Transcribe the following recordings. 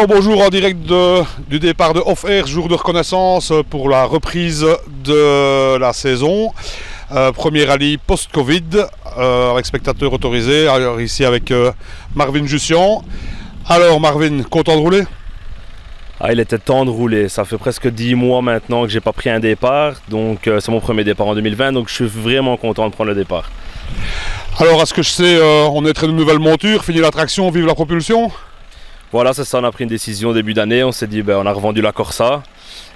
Alors bonjour en direct du départ de Off-Air, jour de reconnaissance pour la reprise de la saison. Premier rallye post-Covid avec spectateurs autorisés. Alors ici avec Marvin Jussian. Alors Marvin, content de rouler? Il était temps de rouler, ça fait presque 10 mois maintenant que j'ai pas pris un départ, donc c'est mon premier départ en 2020, donc je suis vraiment content de prendre le départ. Alors à ce que je sais, on est très de nouvelles montures, fini l'attraction, vive la propulsion. Voilà, c'est ça, on a pris une décision début d'année, on s'est dit on a revendu la Corsa,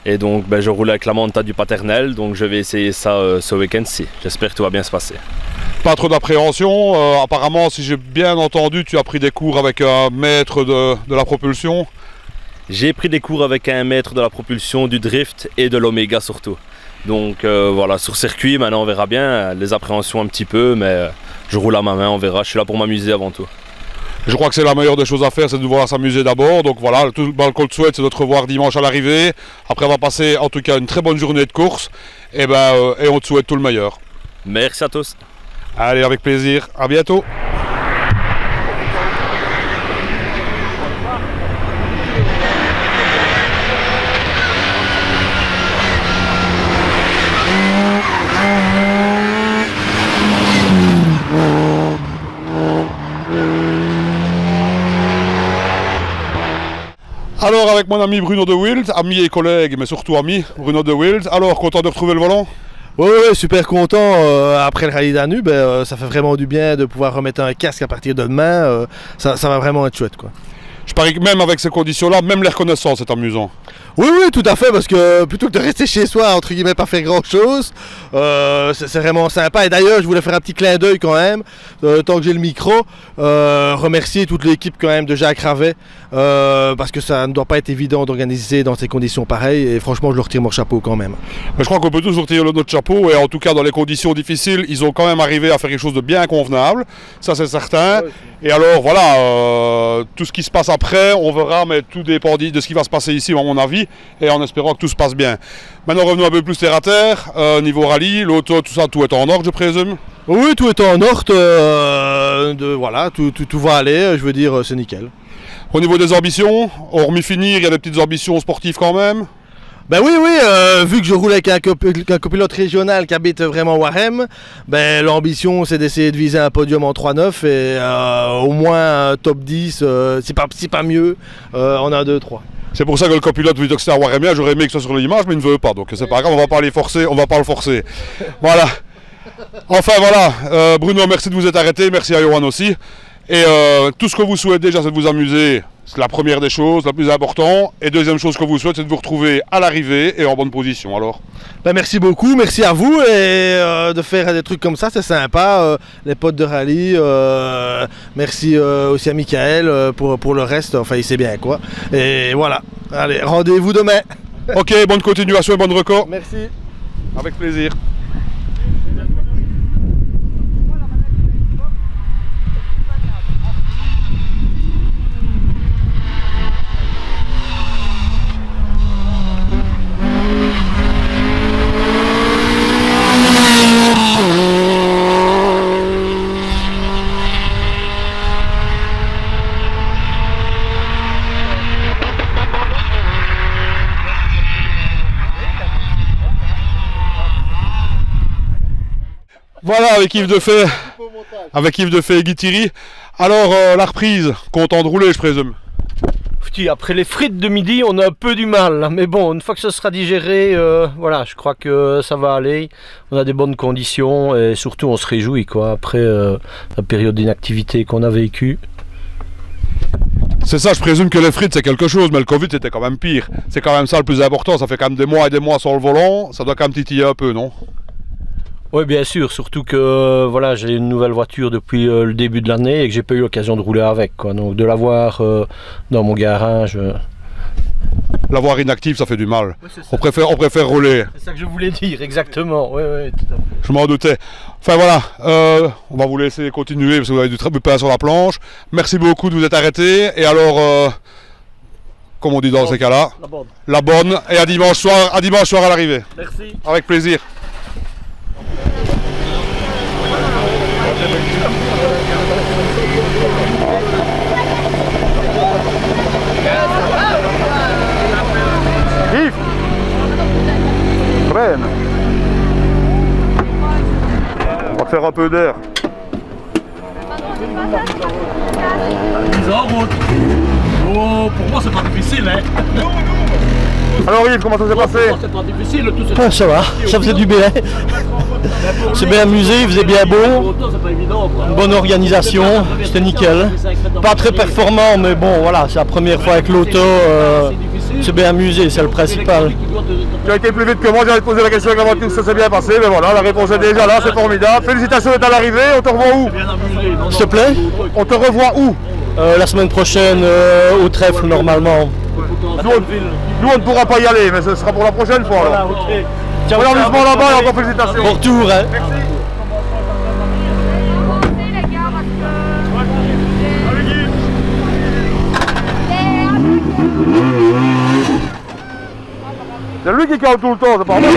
et donc je roule avec la Manta du paternel, donc je vais essayer ça ce week-end-ci, j'espère que tout va bien se passer. Pas trop d'appréhension, apparemment si j'ai bien entendu, tu as pris des cours avec un maître de la propulsion. J'ai pris des cours avec un maître de la propulsion, du drift et de l'Oméga surtout. Donc voilà, sur circuit, maintenant on verra bien, les appréhensions un petit peu, mais je roule à ma main, on verra, je suis là pour m'amuser avant tout. Je crois que c'est la meilleure des choses à faire, c'est de devoir s'amuser d'abord. Donc voilà, tout le qu'on te souhaite, c'est de te revoir dimanche à l'arrivée. Après on va passer en tout cas une très bonne journée de course, et on te souhaite tout le meilleur. Merci à tous. Allez, avec plaisir, à bientôt. Alors avec mon ami Bruno de Wild, ami et collègue, mais surtout ami, Bruno de Wild. Alors, content de retrouver le volant? Oui, super content. Après le rallye Danube, ça fait vraiment du bien de pouvoir remettre un casque à partir de demain. Ça va vraiment être chouette, quoi. Je parie que même avec ces conditions-là, même les reconnaissances, c'est amusant. Oui, tout à fait, parce que plutôt que de rester chez soi, entre guillemets, pas faire grand-chose, c'est vraiment sympa. Et d'ailleurs, je voulais faire un petit clin d'œil quand même, tant que j'ai le micro, remercier toute l'équipe quand même de Jacques Ravet, parce que ça ne doit pas être évident d'organiser dans ces conditions pareilles, et franchement, je leur tire mon chapeau quand même. Mais je crois qu'on peut tous retirer notre chapeau, et en tout cas, dans les conditions difficiles, ils ont quand même arrivé à faire quelque chose de bien convenable, ça c'est certain. Ouais. Et alors, voilà, tout ce qui se passe après, on verra, mais tout dépend de ce qui va se passer ici, à mon avis, et en espérant que tout se passe bien. Maintenant, revenons un peu plus terre à terre, niveau rallye, l'auto, tout ça, tout est en ordre, je présume? Oui, tout est en ordre, voilà, tout va aller, je veux dire, c'est nickel. Au niveau des ambitions, hormis finir, il y a des petites ambitions sportives quand même? Ben oui, vu que je roule avec un copilote régional qui habite vraiment Warem, l'ambition c'est d'essayer de viser un podium en 3-9 et au moins un top 10, c'est pas mieux, en 1-2-3. C'est pour ça que le copilote veut dire que c'est un Waremien, j'aurais aimé que ce soit sur l'image, mais il ne veut pas, donc c'est pas grave, on va pas les forcer, on va pas le forcer. Voilà. Enfin voilà, Bruno, merci de vous être arrêté, merci à Johan aussi. Et tout ce que vous souhaitez déjà, c'est de vous amuser. C'est la première des choses, la plus importante. Et deuxième chose que vous souhaitez, c'est de vous retrouver à l'arrivée et en bonne position. Alors, merci beaucoup, merci à vous et de faire des trucs comme ça, c'est sympa. Les potes de rallye, merci aussi à Michael pour le reste. Enfin, il sait bien quoi. Et voilà. Allez, rendez-vous demain. Ok, bonne continuation et bonne record. Merci. Avec plaisir. Voilà, avec Yves Defay et Guy Thierry. Alors, la reprise, content de rouler, je présume. Après les frites de midi, on a un peu du mal. Mais bon, une fois que ça sera digéré, voilà, je crois que ça va aller. On a des bonnes conditions et surtout, on se réjouit, quoi, après la période d'inactivité qu'on a vécue. C'est ça, je présume que les frites c'est quelque chose, mais le Covid c'était quand même pire. C'est quand même ça le plus important, ça fait quand même des mois et des mois sur le volant, ça doit quand même titiller un peu, non? Oui, bien sûr, surtout que voilà, j'ai une nouvelle voiture depuis le début de l'année et que j'ai pas eu l'occasion de rouler avec, quoi. Donc de l'avoir dans mon garage. L'avoir inactive, ça fait du mal. Oui, on préfère rouler. C'est ça que je voulais dire, exactement. Oui, tout à fait. Je m'en doutais. Enfin voilà, on va vous laisser continuer parce que vous avez du très peu pain sur la planche. Merci beaucoup de vous être arrêtés. Et alors, comme on dit dans ces cas-là, la bonne. Et à dimanche soir à l'arrivée. Merci. Avec plaisir. Yes. faire un peu d'air. Mise en route. Oh, pour moi c'est pas difficile, hein. Alors Yves, comment ça s'est passé? C'est pas difficile, tout Ah, ça va, ça faisait du bien. C'est bien amusé, il faisait bien beau. Une bonne organisation, c'était nickel. Pas très performant, mais bon, voilà, c'est la première fois avec l'auto. C'est bien amusé, c'est le principal. Tu as été plus vite que moi, j'allais te poser la question avec la voiture, ça s'est bien passé, mais voilà, la réponse est déjà là, c'est formidable. Félicitations d'être à l'arrivée, on te revoit où? S'il te plaît, On te revoit où? la semaine prochaine au trèfle normalement. Nous, on ne pourra pas y aller, mais ce sera pour la prochaine fois. Alors. Ciao, Bon amusement là-bas et encore félicitations. bon retour, hein. C'est lui qui cale tout le temps, c'est pas moi.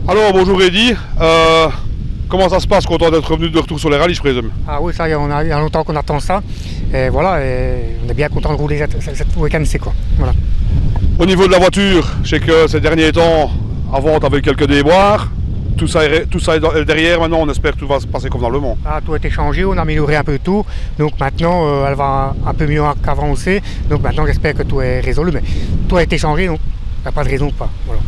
Alors bonjour Eddy, comment ça se passe, content d'être revenu de retour sur les rallyes je présume? Ah oui, ça y est, il y a longtemps qu'on attend ça. Et voilà, et on est bien content de rouler cette week-end-ci, quoi. Voilà. Au niveau de la voiture, je sais que ces derniers temps, avant tu avais eu quelques déboires. Tout ça est derrière, maintenant on espère que tout va se passer convenablement. Ah, tout a été changé, on a amélioré un peu tout. Donc maintenant, elle va un peu mieux qu'avant aussi. Donc maintenant, j'espère que tout est résolu. Mais tout a été changé, donc il n'y a pas de raison de pas. Voilà.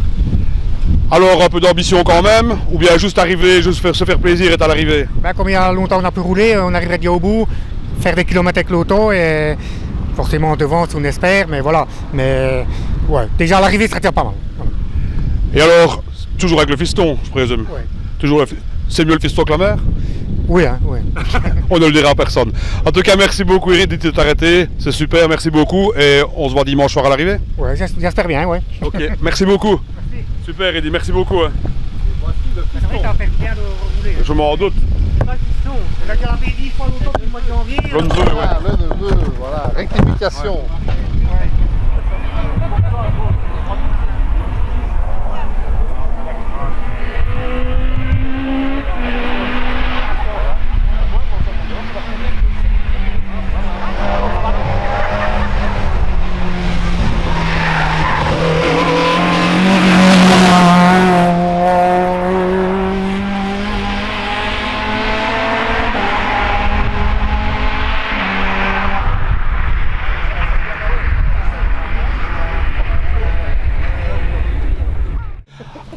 Alors un peu d'ambition quand même, ou bien juste arriver, juste se faire plaisir et à l'arrivée? Ben, comme il y a longtemps qu'on a pu rouler, on arriverait bien au bout, faire des kilomètres avec l'auto et forcément devant si on espère, mais voilà. Mais ouais, déjà à l'arrivée, ça tient pas mal. Voilà. Et alors, toujours avec le fiston, je présume? Ouais. Toujours, c'est mieux le fiston que la mère? Oui, hein, oui. On ne le dira à personne. En tout cas, merci beaucoup Eric de t'être arrêté, c'est super, merci beaucoup et on se voit dimanche soir à l'arrivée. Ouais, j'espère bien, ouais. Ok, merci beaucoup. Merci. Super Eddy, merci beaucoup. Hein. C'est vrai que ça fait bien de rouler. Je m'en doute. C'est-à-dire la l'avait dit fois longtemps du mois de janvier. Le neveu, ouais. Ah, le neveu, voilà, rectification.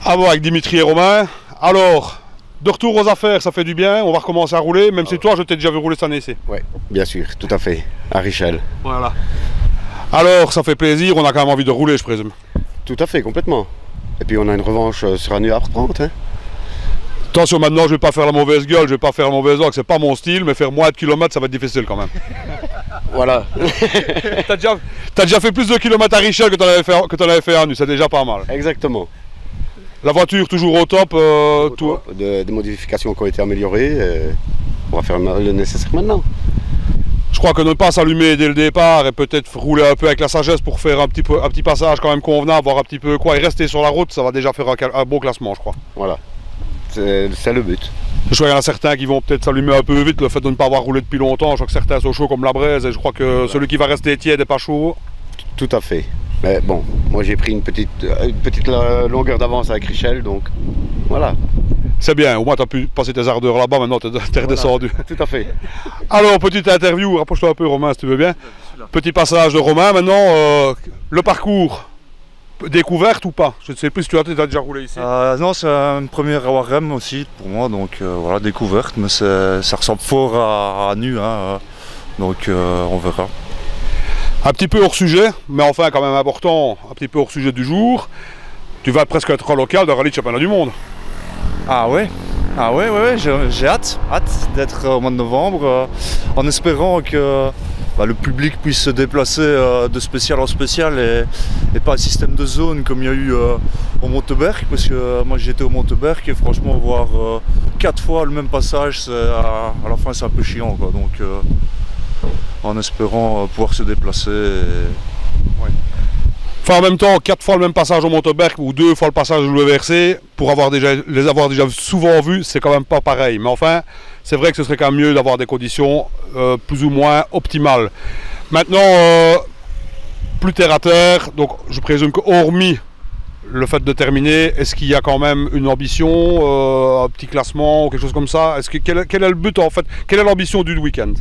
Ah bon, avec Dimitri et Romain. Alors, de retour aux affaires, ça fait du bien, on va recommencer à rouler, même si toi je t'ai déjà vu rouler cette année ici. Oui, bien sûr, tout à fait, à Richel. Voilà. Alors, ça fait plaisir, on a quand même envie de rouler, je présume. Tout à fait, complètement. Et puis on a une revanche sur un nu à reprendre. Hein. Attention, maintenant je vais pas faire la mauvaise gueule, je vais pas faire la mauvaise langue, c'est pas mon style, mais faire moins de kilomètres, ça va être difficile quand même. Voilà. T'as déjà fait plus de kilomètres à Richel que t'en avais fait à nu, c'est déjà pas mal. Exactement. La voiture toujours au top, tout. Des modifications qui ont été améliorées. On va faire le nécessaire maintenant. Je crois que ne pas s'allumer dès le départ et peut-être rouler un peu avec la sagesse pour faire un petit passage quand même convenable, voir un petit peu quoi et rester sur la route, ça va déjà faire un bon classement, je crois. Voilà, c'est le but. Je crois qu'il y en a certains qui vont peut-être s'allumer un peu vite, le fait de ne pas avoir roulé depuis longtemps. Je crois que certains sont chauds comme la braise et je crois que celui qui va rester tiède et pas chaud. Tout à fait. Mais bon, moi j'ai pris une petite longueur d'avance avec Richel, donc voilà. C'est bien, au moins tu as pu passer tes ardeurs là-bas, maintenant tu es redescendu. Tout à fait. Alors, petite interview, rapproche-toi un peu Romain si tu veux bien. Petit passage de Romain, maintenant, le parcours, découverte ou pas? Je ne sais plus si tu as déjà roulé ici. Non, c'est une première ORM aussi pour moi, donc voilà, découverte, mais ça ressemble fort à nu, hein, donc on verra. Un petit peu hors sujet, mais enfin quand même important, un petit peu hors sujet du jour. Tu vas presque être local de rallye de championnat du monde. Ah ouais, j'ai hâte d'être au mois de novembre, en espérant que le public puisse se déplacer de spécial en spécial et pas un système de zone comme il y a eu au Monteberg, parce que moi j'étais au Monteberg et franchement voir 4 fois le même passage, à la fin c'est un peu chiant, quoi. Donc en espérant pouvoir se déplacer. Ouais. Enfin, en même temps, 4 fois le même passage au Monteberg ou 2 fois le passage de l'EVRC, pour les avoir déjà souvent vus, c'est quand même pas pareil. Mais enfin, c'est vrai que ce serait quand même mieux d'avoir des conditions plus ou moins optimales. Maintenant, plus terre à terre, donc je présume que hormis le fait de terminer, est-ce qu'il y a quand même une ambition, un petit classement ou quelque chose comme ça? Quel est le but en fait? Quelle est l'ambition du week-end?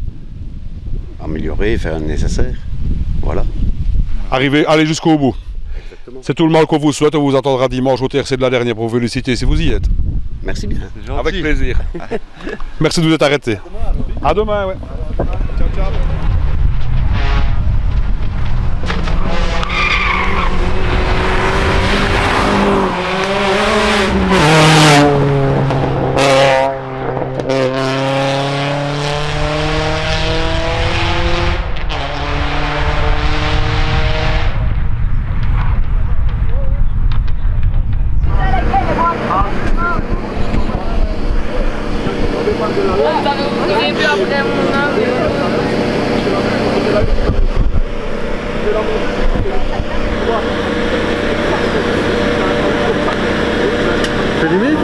Améliorer, faire le nécessaire. Voilà. Aller jusqu'au bout. Exactement. C'est tout le mal qu'on vous souhaite. On vous attendra dimanche au TRC de la dernière pour vous féliciter si vous y êtes. Merci bien. Avec plaisir. Merci de vous être arrêté. À demain, ouais. Ciao, ciao. C'est limite.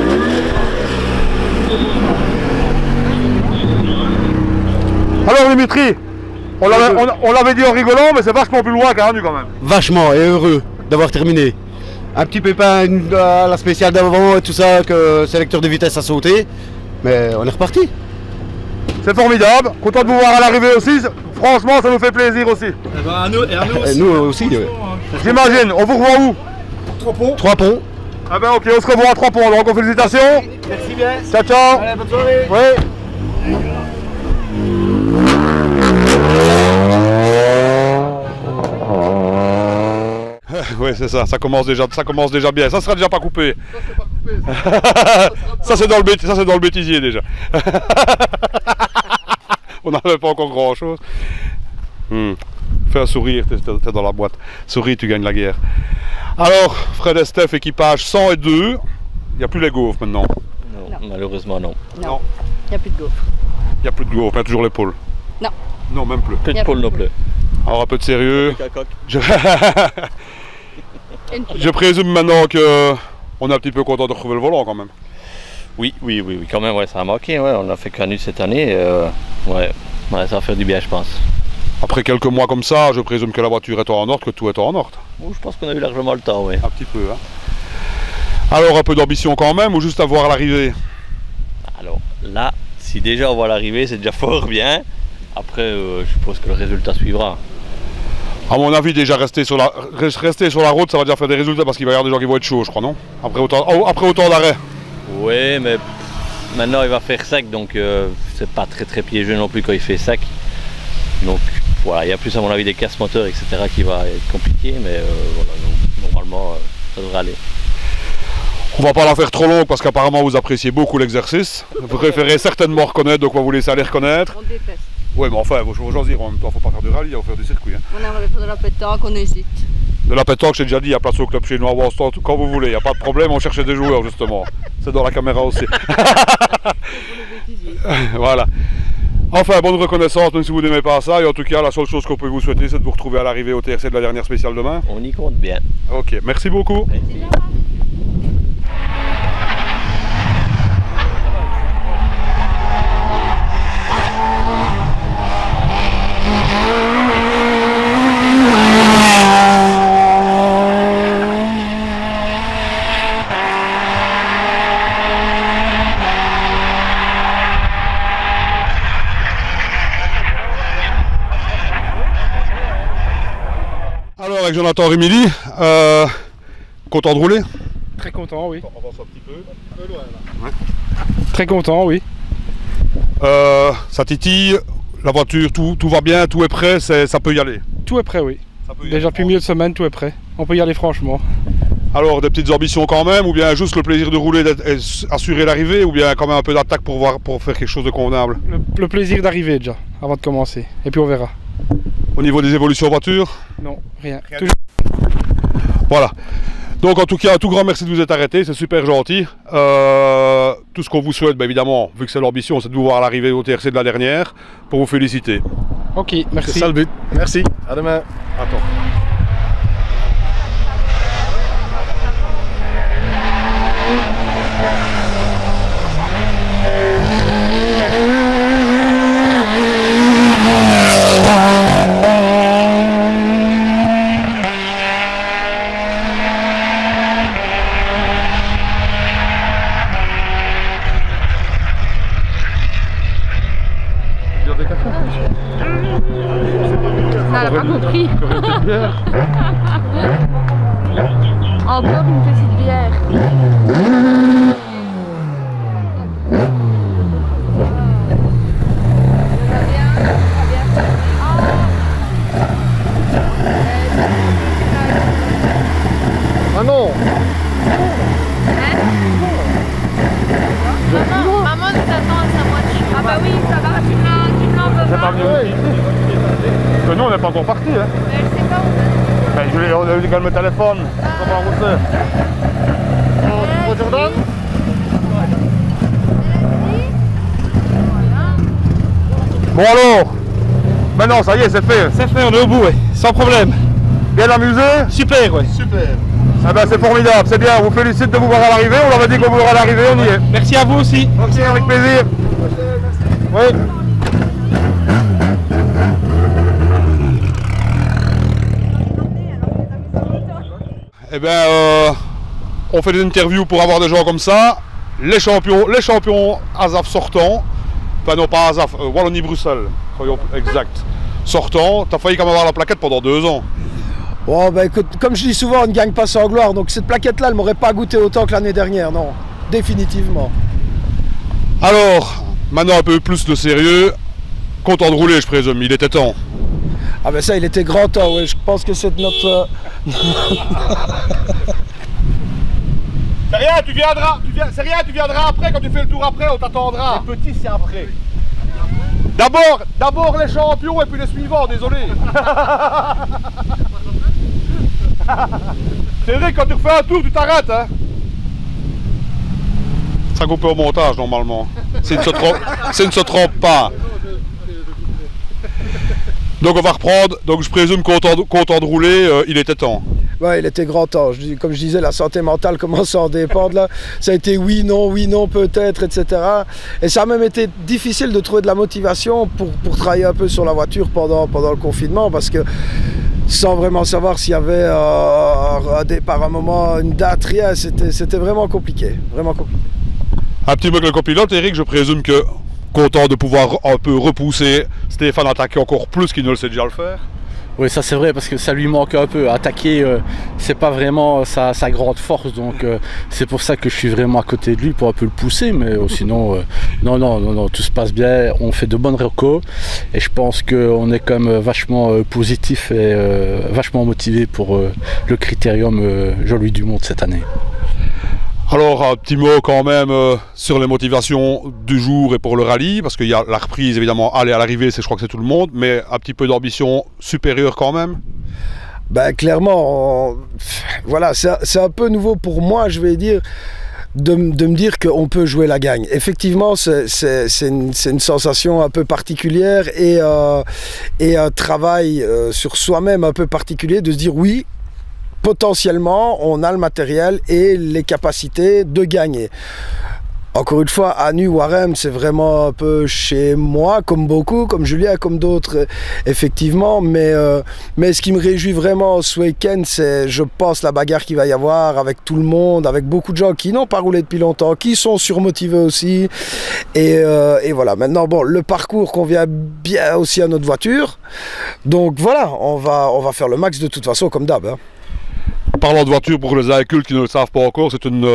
Alors Dimitri, on l'avait dit en rigolant, mais c'est vachement plus loin qu'à Anu quand même. Vachement et heureux d'avoir terminé. Un petit pépin à la spéciale d'avant et tout ça, que sélecteur de vitesse a sauté, mais on est reparti. C'est formidable, content de vous voir à l'arrivée aussi, franchement ça nous fait plaisir aussi. Et Arnaud aussi. Et nous aussi. J'imagine, on vous revoit où? 3 ponts. Ah ben ok, on se revoit à 3 ponts, donc félicitations. Merci bien. Ciao ciao. Allez, bonne soirée. Oui. Oui, c'est ça, ça commence déjà bien. Ça sera déjà pas coupé. Ça c'est dans le bêtisier déjà. On n'avait pas encore grand chose. Fais un sourire, t'es dans la boîte. Souris, tu gagnes la guerre. Alors, Fred et Steph, équipage 102. Il n'y a plus les gaufres maintenant. Non, malheureusement non. Non, il n'y a plus de gaufres. Il n'y a plus de gaufres, il y a toujours l'épaule. Non. Non, même plus. Plus de pôle non plus. Alors un peu de sérieux. Je, Une poule. je présume maintenant que on est un petit peu content de retrouver le volant quand même. Oui, quand même, ouais, ça a manqué, ouais, on a fait qu'un nu cette année, ouais, ça va faire du bien je pense. Après quelques mois comme ça, je présume que la voiture est en ordre, que tout est en ordre. Bon, je pense qu'on a eu largement le temps, ouais. Un petit peu, hein. Alors un peu d'ambition quand même, ou juste à voir l'arrivée? Alors là, si déjà on voit l'arrivée, c'est déjà fort bien. Après, je suppose que le résultat suivra. À mon avis, déjà rester sur la route, ça va déjà faire des résultats parce qu'il va y avoir des gens qui vont être chauds, je crois, non? Après autant d'arrêts. Oui, mais maintenant il va faire sec, donc c'est pas très piégeux non plus quand il fait sec. Donc voilà, il y a plus à mon avis des casse moteurs, etc. qui va être compliqué, mais voilà, donc, normalement ça devrait aller. On va pas la faire trop longue parce qu'apparemment vous appréciez beaucoup l'exercice. Vous préférez certainement reconnaître, donc on va vous laisser aller reconnaître. On déteste. Oui, mais enfin, faut choisir en même temps, faut pas faire du rallye, il faut faire du circuit. Hein. On aimerait faire de la pétanque, on hésite. De la pétanque, j'ai déjà dit, il y a place au club chez nous à Wanston, quand vous voulez, il n'y a pas de problème, on cherchait des joueurs justement. C'est dans la caméra aussi. Voilà. Enfin, bonne reconnaissance, même si vous n'aimez pas ça, et en tout cas, la seule chose qu'on peut vous souhaiter, c'est de vous retrouver à l'arrivée au TRC de la dernière spéciale demain. On y compte bien. Ok, merci beaucoup. Merci. Alors, avec Jonathan Rémilly, content de rouler? Très content, oui. On avance un petit peu. Très content, oui. Ça titille, la voiture, tout va bien, tout est prêt, ça peut y aller. Tout est prêt, oui. Ça peut y Déjà aller. depuis milieu de semaine, tout est prêt. On peut y aller franchement. Alors, des petites ambitions quand même, ou bien juste le plaisir de rouler, assurer l'arrivée, ou bien quand même un peu d'attaque pour faire quelque chose de convenable? Le plaisir d'arriver déjà, avant de commencer. Et puis on verra. Au niveau des évolutions voiture? Non, rien. Toujours. Voilà. Donc en tout cas, un tout grand merci de vous être arrêté, c'est super gentil. Tout ce qu'on vous souhaite, évidemment, vu que c'est l'ambition, c'est de vous voir à l'arrivée au TRC de la dernière, pour vous féliciter. Ok, merci. C'est ça le but. Merci. À demain. Attends. Encore une petite bière. Ah non. Maman nous attend à sa voiture. Ah bah oui, ça va, tu me l'en veux pas. Parce que nous, on n'est pas encore partis. Hein. Mais je sais pas où. Ben, on a eu le téléphone. On va en route. Jordan. Bon alors, maintenant ça y est, c'est fait. C'est fait, on est au bout, ouais. Sans problème. Bien amusé? Super, ouais. Super. Ah ben c'est formidable, c'est bien. On vous félicite de vous voir à l'arrivée. On leur a dit qu'on vous verra à l'arrivée, on y est. Merci à vous aussi. Ok, avec plaisir. Oui. Eh bien, on fait des interviews pour avoir des gens comme ça. Les champions ASAF sortants. Enfin non, pas ASAF, Wallonie-Bruxelles. Exact. Sortant, t'as failli quand même avoir la plaquette pendant 2 ans. Bon, bah écoute, comme je dis souvent, on ne gagne pas sans gloire. Donc cette plaquette-là, elle m'aurait pas goûté autant que l'année dernière, non. Définitivement. Alors, maintenant un peu plus de sérieux. Content de rouler, je présume, il était temps. Ah ben ça, il était grand temps, oui. Je pense que c'est notre... C'est rien, tu viendras. C'est rien, tu viendras après, quand tu fais le tour après, on t'attendra. Les petits, c'est après. D'abord les champions et puis les suivants, désolé. C'est vrai que quand tu refais un tour, tu t'arrêtes, hein. Ça coupe au montage normalement. Ça ne se trompe pas. Donc on va reprendre, donc je présume content de rouler, il était temps. Ouais, il était grand temps. Comme je disais, la santé mentale commence à en dépendre là. Ça a été oui, non, peut-être, etc. Et ça a même été difficile de trouver de la motivation pour travailler un peu sur la voiture pendant le confinement, parce que sans vraiment savoir s'il y avait un départ, un moment, une date, rien, c'était vraiment compliqué, vraiment compliqué. Un petit mot avec le copilote, Eric, je présume que content de pouvoir un peu repousser Stéphane à attaquer encore plus qu'il ne le sait déjà le faire. Oui, ça c'est vrai, parce que ça lui manque un peu. Attaquer, c'est pas vraiment sa grande force, donc c'est pour ça que je suis vraiment à côté de lui pour un peu le pousser, mais sinon, non, tout se passe bien, on fait de bonnes recos, et je pense qu'on est quand même vachement positif et vachement motivé pour le critérium Jean-Louis Dumont de cette année. Alors un petit mot quand même sur les motivations du jour et pour le rallye, parce qu'il y a la reprise évidemment, aller à l'arrivée, je crois que c'est tout le monde, mais un petit peu d'ambition supérieure quand même. Ben clairement, voilà, c'est un peu nouveau pour moi, je vais dire, de me dire qu'on peut jouer la gagne. Effectivement, c'est une sensation un peu particulière et un travail sur soi-même un peu particulier, de se dire oui, potentiellement, on a le matériel et les capacités de gagner. Encore une fois, Anu Warem, c'est vraiment un peu chez moi, comme beaucoup, comme Julien, comme d'autres, effectivement. Mais ce qui me réjouit vraiment ce week-end, c'est, je pense, la bagarre qu'il va y avoir avec tout le monde, avec beaucoup de gens qui n'ont pas roulé depuis longtemps, qui sont surmotivés aussi. Et voilà, maintenant, bon, le parcours convient bien aussi à notre voiture. Donc voilà, on va faire le max de toute façon, comme d'hab. Hein. Parlant de voiture, pour les incultes qui ne le savent pas encore, c'est une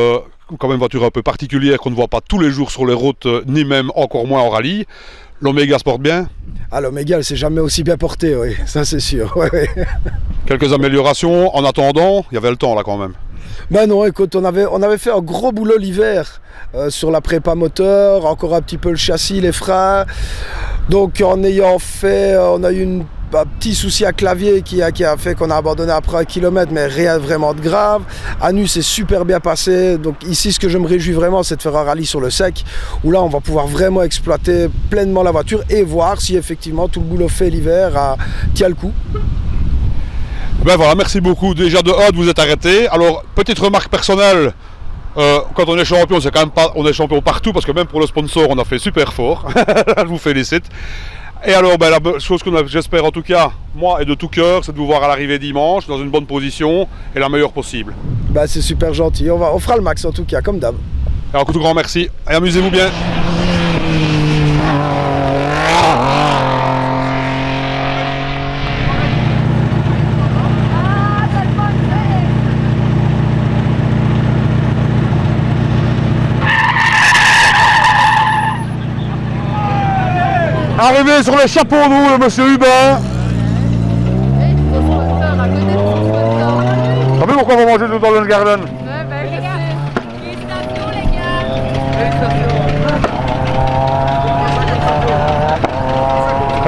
quand même voiture un peu particulière qu'on ne voit pas tous les jours sur les routes, ni même encore moins en rallye. L'Omega se porte bien? Ah, l'Omega, elle s'est jamais aussi bien portée, oui, ça c'est sûr. Ouais, ouais. Quelques améliorations en attendant, il y avait le temps là quand même. Ben non, écoute, on avait fait un gros boulot l'hiver sur la prépa moteur, encore un petit peu le châssis, les freins. Donc en ayant fait, on a eu un petit souci à clavier qui a fait qu'on a abandonné après 1 kilomètre, mais rien vraiment de grave. Anu s'est super bien passé. Donc ici, ce que je me réjouis vraiment, c'est de faire un rallye sur le sec, où là, on va pouvoir vraiment exploiter pleinement la voiture et voir si effectivement tout le boulot fait l'hiver tient le coup. Ben voilà, merci beaucoup. Déjà de vous êtes arrêté. Alors, petite remarque personnelle. Quand on est champion, c'est quand même pas, on est champion partout, parce que même pour le sponsor, on a fait super fort. Je vous félicite. Et alors, ben, la chose que j'espère en tout cas, moi et de tout cœur, c'est de vous voir à l'arrivée dimanche, dans une bonne position et la meilleure possible. Ben, c'est super gentil, on fera le max en tout cas, comme d'hab. Un tout grand merci et amusez-vous bien. manger sur les chapeaux nous, le monsieur Hubert. T'as vu pourquoi on va manger tout dans le garden?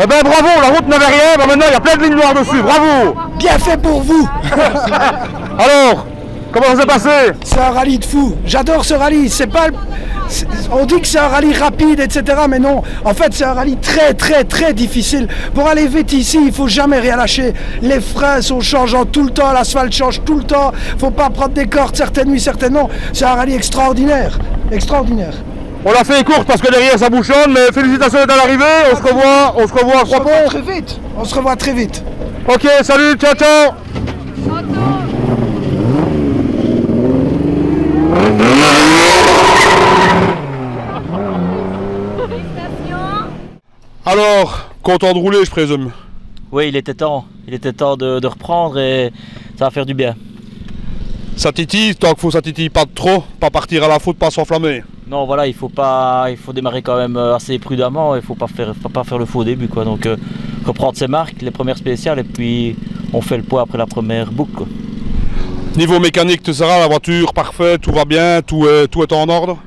Eh ben bravo, la route n'avait rien, ben maintenant il y a plein de lignes noires dessus, bravo. Bien fait pour vous. Alors, comment ça s'est passé? C'est un rallye de fou, j'adore ce rallye, on dit que c'est un rallye rapide, etc. Mais non, en fait c'est un rallye très difficile. Pour aller vite ici, il faut jamais rien lâcher. Les freins sont changeants tout le temps, l'asphalte change tout le temps. Faut pas prendre des cordes certaines nuits, certaines non. C'est un rallye extraordinaire, extraordinaire. On l'a fait courte parce que derrière ça bouchonne, mais félicitations d'être à l'arrivée, on se revoit à Croix-Pont. Très vite, on se revoit très vite. Ok, salut, ciao ciao. Alors, content de rouler, je présume? Oui, il était temps de reprendre et ça va faire du bien. Ça titille, tant qu'il faut ça titille pas trop, pas partir à la faute, pas s'enflammer. Non, voilà, il faut démarrer quand même assez prudemment, il faut pas faire le faux au début, quoi. Donc reprendre ses marques, les premières spéciales, et puis on fait le poids après la première boucle, quoi. Niveau mécanique, tu seras la voiture parfaite, tout va bien, tout est en ordre?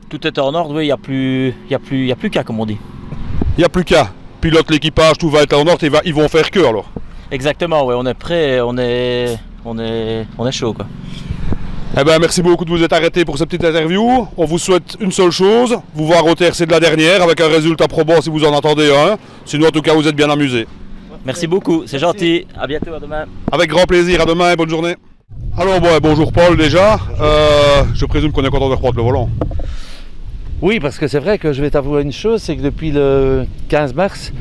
Tout est en ordre, oui, il y a plus qu'à, comme on dit. Il n'y a plus qu'à. Pilote, l'équipage, tout va être en ordre, ils vont faire que alors? Exactement, oui, on est prêt, on est chaud, quoi. Eh ben, merci beaucoup de vous être arrêté pour cette petite interview. On vous souhaite une seule chose, vous voir au TRC de la dernière avec un résultat probant si vous en attendez un. Sinon, en tout cas, vous êtes bien amusés. Merci beaucoup, c'est gentil. À bientôt, à demain. Avec grand plaisir, à demain et bonne journée. Alors, bonjour Paul déjà. Je présume qu'on est content de reprendre le volant. Oui, parce que c'est vrai que je vais t'avouer une chose, c'est que depuis le 15 mars,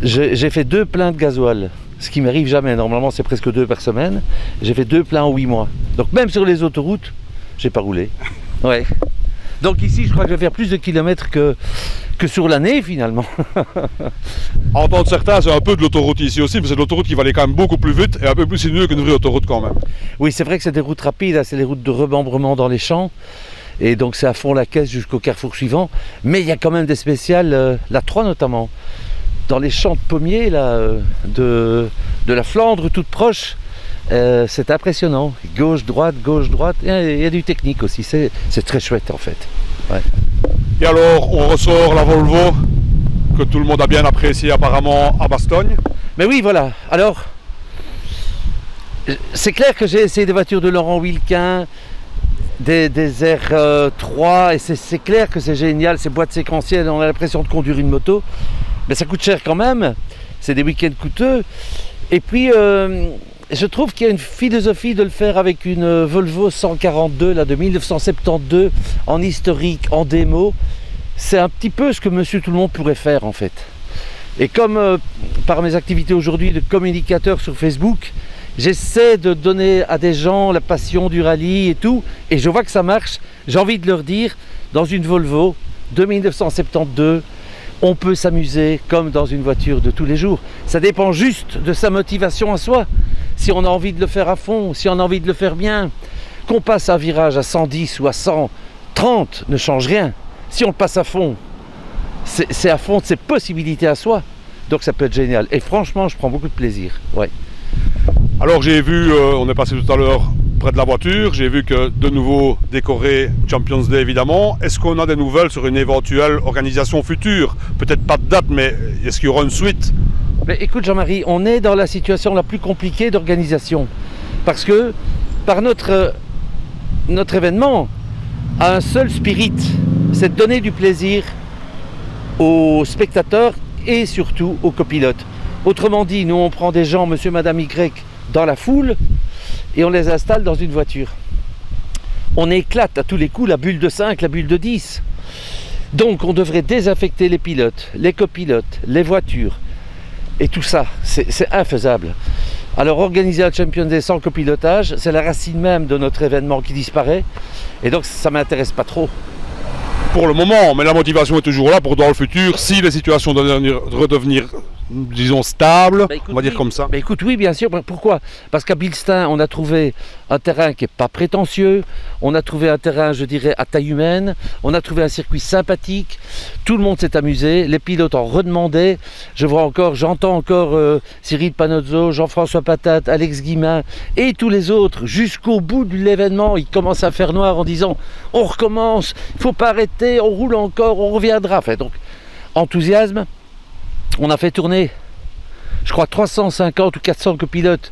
j'ai fait 2 pleins de gasoil. Ce qui m'arrive jamais, normalement c'est presque 2 par semaine. J'ai fait 2 pleins en 8 mois. Donc même sur les autoroutes, j'ai pas roulé. Ouais. Donc ici, je crois que je vais faire plus de kilomètres que sur l'année finalement. En entendre certains, c'est un peu de l'autoroute ici aussi, mais c'est de l'autoroute qui va aller quand même beaucoup plus vite et un peu plus sinueux qu'une vraie autoroute quand même. Oui, c'est vrai que c'est des routes rapides, hein, c'est les routes de remembrement dans les champs. Et donc c'est à fond la caisse jusqu'au carrefour suivant. Mais il y a quand même des spéciales, la 3 notamment. Dans les champs de pommiers là, de la Flandre toute proche, c'est impressionnant. Gauche, droite, il y a du technique aussi, c'est très chouette en fait. Ouais. Et alors, on ressort la Volvo, que tout le monde a bien apprécié apparemment à Bastogne. Mais oui, voilà. Alors, c'est clair que j'ai essayé des voitures de Laurent Wilquin, des R3, et c'est clair que c'est génial, ces boîtes séquentielles, on a l'impression de conduire une moto, mais ça coûte cher quand même, c'est des week-ends coûteux, et puis je trouve qu'il y a une philosophie de le faire avec une Volvo 142 là, de 1972, en historique, en démo, c'est un petit peu ce que Monsieur Tout-le-Monde pourrait faire en fait. Et comme par mes activités aujourd'hui de communicateur sur Facebook, j'essaie de donner à des gens la passion du rallye et tout, et je vois que ça marche. J'ai envie de leur dire, dans une Volvo de 1972, on peut s'amuser comme dans une voiture de tous les jours. Ça dépend juste de sa motivation à soi. Si on a envie de le faire à fond, si on a envie de le faire bien, qu'on passe un virage à 110 ou à 130 ne change rien. Si on le passe à fond, c'est à fond de ses possibilités à soi. Donc ça peut être génial. Et franchement, je prends beaucoup de plaisir. Ouais. Alors j'ai vu, on est passé tout à l'heure près de la voiture, j'ai vu que de nouveau décoré Champions Day évidemment. Est-ce qu'on a des nouvelles sur une éventuelle organisation future? Peut-être pas de date, mais est-ce qu'il y aura une suite? Mais écoute Jean-Marie, on est dans la situation la plus compliquée d'organisation. Parce que par notre événement a un seul spirit, c'est de donner du plaisir aux spectateurs et surtout aux copilotes. Autrement dit, nous on prend des gens, monsieur, madame Y, dans la foule et on les installe dans une voiture. On éclate à tous les coups la bulle de 5, la bulle de 10. Donc on devrait désinfecter les pilotes, les copilotes, les voitures. Et tout ça, c'est infaisable. Alors organiser un Champions Day sans copilotage, c'est la racine même de notre événement qui disparaît. Et donc ça ne m'intéresse pas trop. Pour le moment, mais la motivation est toujours là pour dans le futur, si les situations doivent redevenir disons, stable, Bah, écoute, on va dire oui. comme ça. Bah, écoute, oui, bien sûr. Pourquoi? Parce qu'à Bilstein, on a trouvé un terrain qui n'est pas prétentieux. On a trouvé un terrain, je dirais, à taille humaine. On a trouvé un circuit sympathique. Tout le monde s'est amusé. Les pilotes en redemandaient. J'entends encore Cyril Panozzo, Jean-François Patate, Alex Guimin et tous les autres. Jusqu'au bout de l'événement, ils commencent à faire noir en disant « On recommence, il ne faut pas arrêter, on roule encore, on reviendra ». Enfin, donc, enthousiasme. On a fait tourner, je crois, 350 ou 400 copilotes.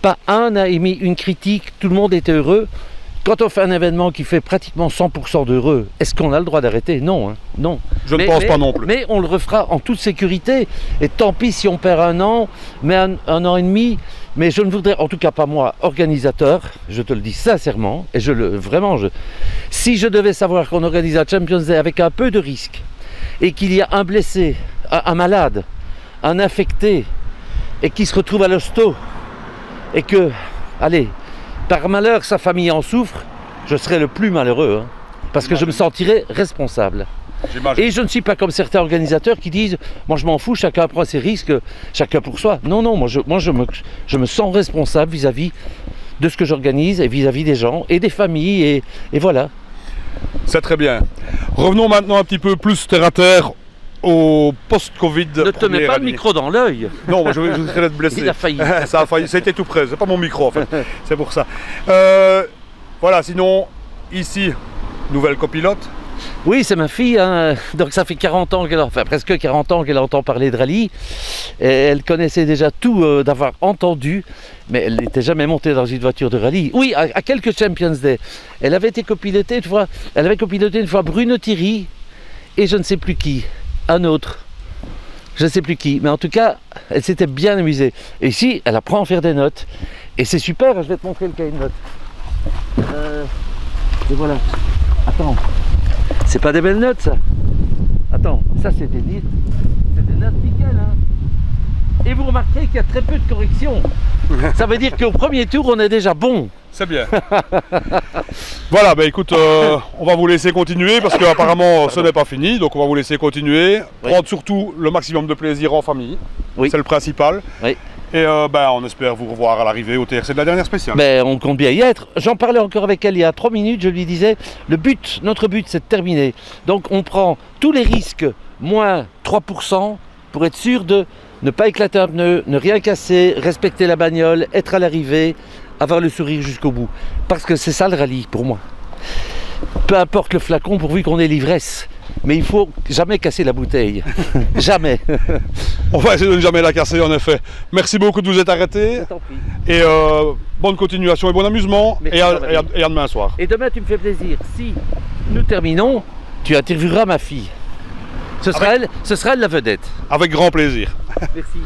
Pas un n'a émis une critique, tout le monde était heureux. Quand on fait un événement qui fait pratiquement 100% d'heureux, est-ce qu'on a le droit d'arrêter? Non, hein, non. Je ne pense pas non plus. Mais on le refera en toute sécurité. Et tant pis si on perd un an, mais un an et demi. Mais je ne voudrais, en tout cas pas moi, organisateur, je te le dis sincèrement, et si je devais savoir qu'on organise un Champions Day avec un peu de risque, et qu'il y a un blessé, un malade, un infecté, et qui se retrouve à l'hosto, et que, allez, par malheur sa famille en souffre, je serais le plus malheureux, hein, parce que je me sentirais responsable. Et je ne suis pas comme certains organisateurs qui disent « moi je m'en fous, chacun prend ses risques, chacun pour soi ». Non, non, moi je me sens responsable vis-à-vis de ce que j'organise et vis-à-vis des gens et des familles, et voilà. C'est très bien. Revenons maintenant un petit peu plus terre à terre au post-Covid. Ne te mets pas le micro dans l'œil. Non, moi je risquerais d'être blessé. Il a failli. Ça a failli, ça a été tout près, c'est pas mon micro en fait, c'est pour ça. Voilà, sinon, ici, nouvelle copilote. Oui, c'est ma fille, hein. Donc ça fait 40 ans presque 40 ans qu'elle entend parler de rallye. Et elle connaissait déjà tout d'avoir entendu, mais elle n'était jamais montée dans une voiture de rallye. Oui, à quelques Champions Day. Elle avait copiloté une fois Bruno Thierry et je ne sais plus qui, un autre. Je ne sais plus qui, mais en tout cas, elle s'était bien amusée. Et ici, elle apprend à faire des notes. Et c'est super, je vais te montrer le cahier de notes. Et voilà. Attends. C'est pas des belles notes, ça? Attends, ça c'est des notes nickel, hein. Et vous remarquez qu'il y a très peu de corrections. Ça veut dire qu'au premier tour, on est déjà bon. C'est bien. Voilà, bah écoute, on va vous laisser continuer parce qu'apparemment ce n'est pas fini, donc on va vous laisser continuer. Oui. Prendre surtout le maximum de plaisir en famille, oui. C'est le principal. Oui. Et on espère vous revoir à l'arrivée au TRC de la dernière spéciale. Ben, on compte bien y être. J'en parlais encore avec elle il y a 3 minutes, je lui disais, notre but c'est de terminer. Donc on prend tous les risques, moins 3%, pour être sûr de ne pas éclater un pneu, ne rien casser, respecter la bagnole, être à l'arrivée, avoir le sourire jusqu'au bout. Parce que c'est ça le rallye pour moi. Peu importe le flacon pourvu qu'on ait l'ivresse. Mais il faut jamais casser la bouteille. Jamais. On va essayer de ne jamais la casser en effet. Merci beaucoup de vous être arrêtés. Et bonne continuation et bon amusement. Et à demain soir. Et demain tu me fais plaisir. Si nous terminons, tu intervieweras ma fille. Ce sera elle la vedette. Avec grand plaisir. Merci.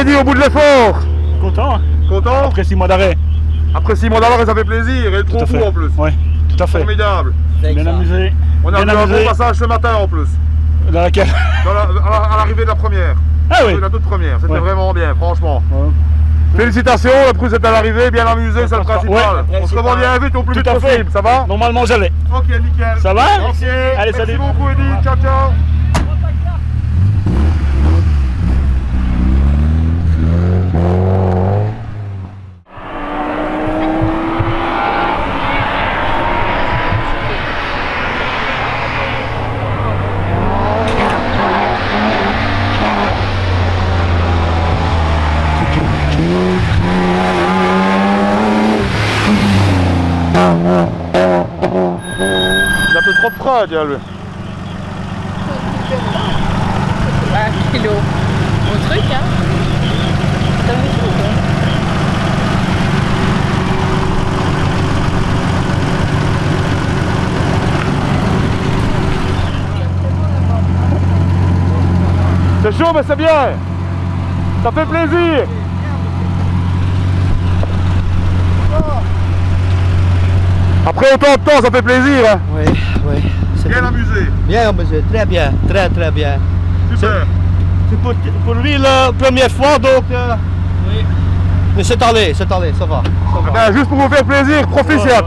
Eddy, au bout de l'effort? Content. Content? Après 6 mois d'arrêt. Après 6 mois d'arrêt, ça fait plaisir, et trop fou en plus. Oui, tout à fait. Formidable. Bien amusé. On a eu un bon passage ce matin en plus. Dans laquelle? À l'arrivée de la première. Ah oui. La toute première, c'était vraiment bien, franchement. Ouais. Félicitations, le Proust est à l'arrivée, bien amusé, c'est le principal. Ouais. On se revoit bien vite au plus vite possible, ça va? Normalement j'allais. Ok, nickel. Ça va? Ok, allez, merci salut. beaucoup Eddy, ciao ciao. Il a peu trop de frais, tiens, lui. 1 kilo. Mon truc, hein. C'est un truc, hein. C'est chaud, mais c'est bien. Ça fait plaisir. Après autant de temps, ça fait plaisir. Hein. Oui, oui. Bien amusé. Bien amusé, très bien, très bien. Super. C'est pour lui la première fois, donc... Oui. Mais c'est allé, ça va. Ben, juste pour vous faire plaisir, proficiat.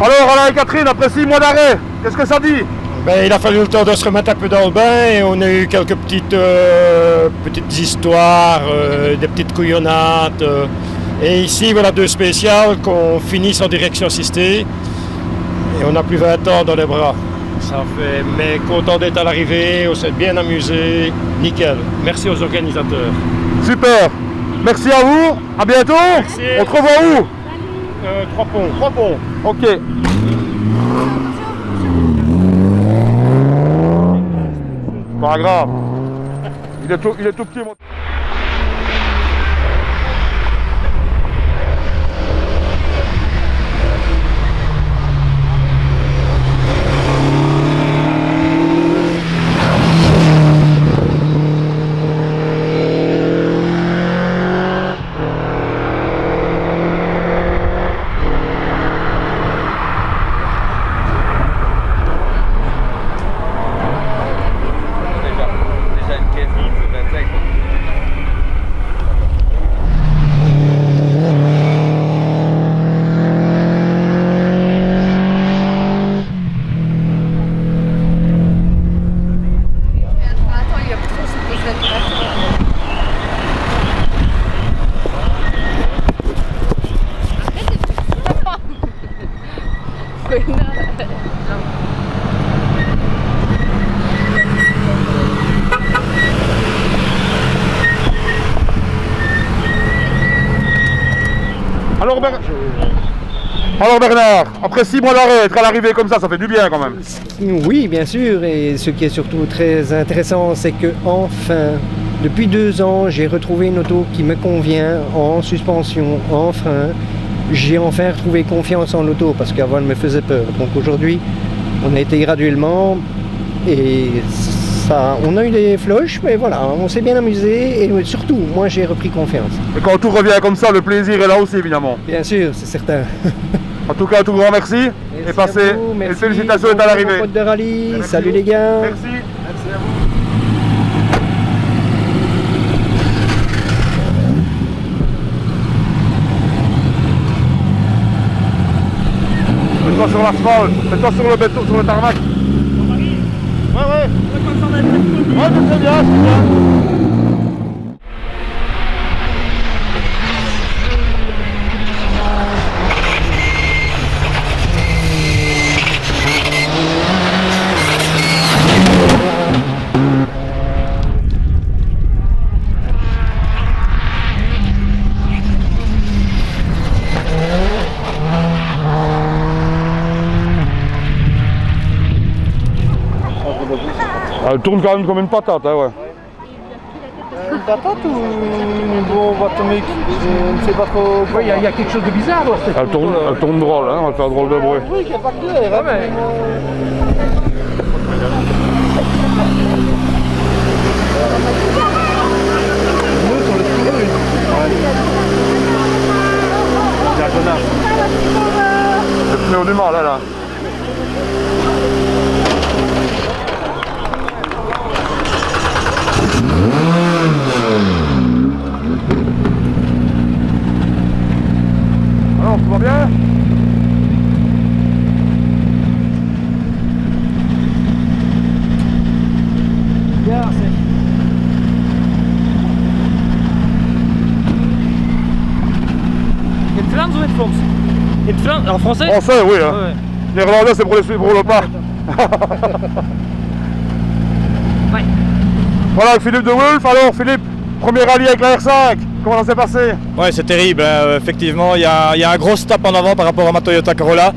Alors, Alain et Catherine, après 6 mois d'arrêt, qu'est-ce que ça dit? Ben, il a fallu le temps de se remettre un peu dans le bain et on a eu quelques petites histoires, des petites couillonnades. Et ici, voilà 2 spéciales qu'on finisse en direction assistée. Et on a plus 20 ans dans les bras. Ça fait, mais content d'être à l'arrivée, on s'est bien amusé. Nickel. Merci aux organisateurs. Super. Merci à vous. À bientôt. Merci. On te revoit où? 3 ponts. 3 ponts. Ok. Pas grave. Il est tout petit, mon... Alors Bernard, après 6 mois d'arrêt, être à l'arrivée comme ça fait du bien quand même. Oui, bien sûr, et ce qui est surtout très intéressant, c'est que enfin, depuis 2 ans, j'ai retrouvé une auto qui me convient en suspension, en frein. J'ai enfin retrouvé confiance en l'auto parce qu'avant elle me faisait peur. Donc aujourd'hui, on a été graduellement et ça, on a eu des floches, mais voilà, on s'est bien amusé et surtout, moi j'ai repris confiance. Et quand tout revient comme ça, le plaisir est là aussi évidemment. Bien sûr, c'est certain. En tout cas, un tout grand merci et passez. Et félicitations d'être à l'arrivée. Pote de rallye, salut les gars. Merci. Merci à vous. Mets-toi sur l'asphalte, mets-toi sur le béton, sur le tarmac. Ouais. Ouais, c'est bien, c'est bien. Elle tourne quand même comme une patate, hein, ouais. Une patate ou une bombe atomique? Je ne sais pas trop. Oui, il y a quelque chose de bizarre dans cette Elle tourne drôle, hein, elle fait un drôle de bruit. Oui, qui n'est pas clair. Hein, mais... Le pneu du mal, là. Alors, tout va bien? Ja, zeg. In het Frans of in het Frans? In het Frans, en français? Français, oui. Hein. Ouais. Néerlandais, c'est pour le pas. Ouais. Voilà, avec Philippe de Wolf. Alors, Philippe, premier rallye avec la R5. Comment ça s'est passé? Ouais, c'est terrible. Effectivement, il y a un gros step en avant par rapport à ma Toyota Corolla.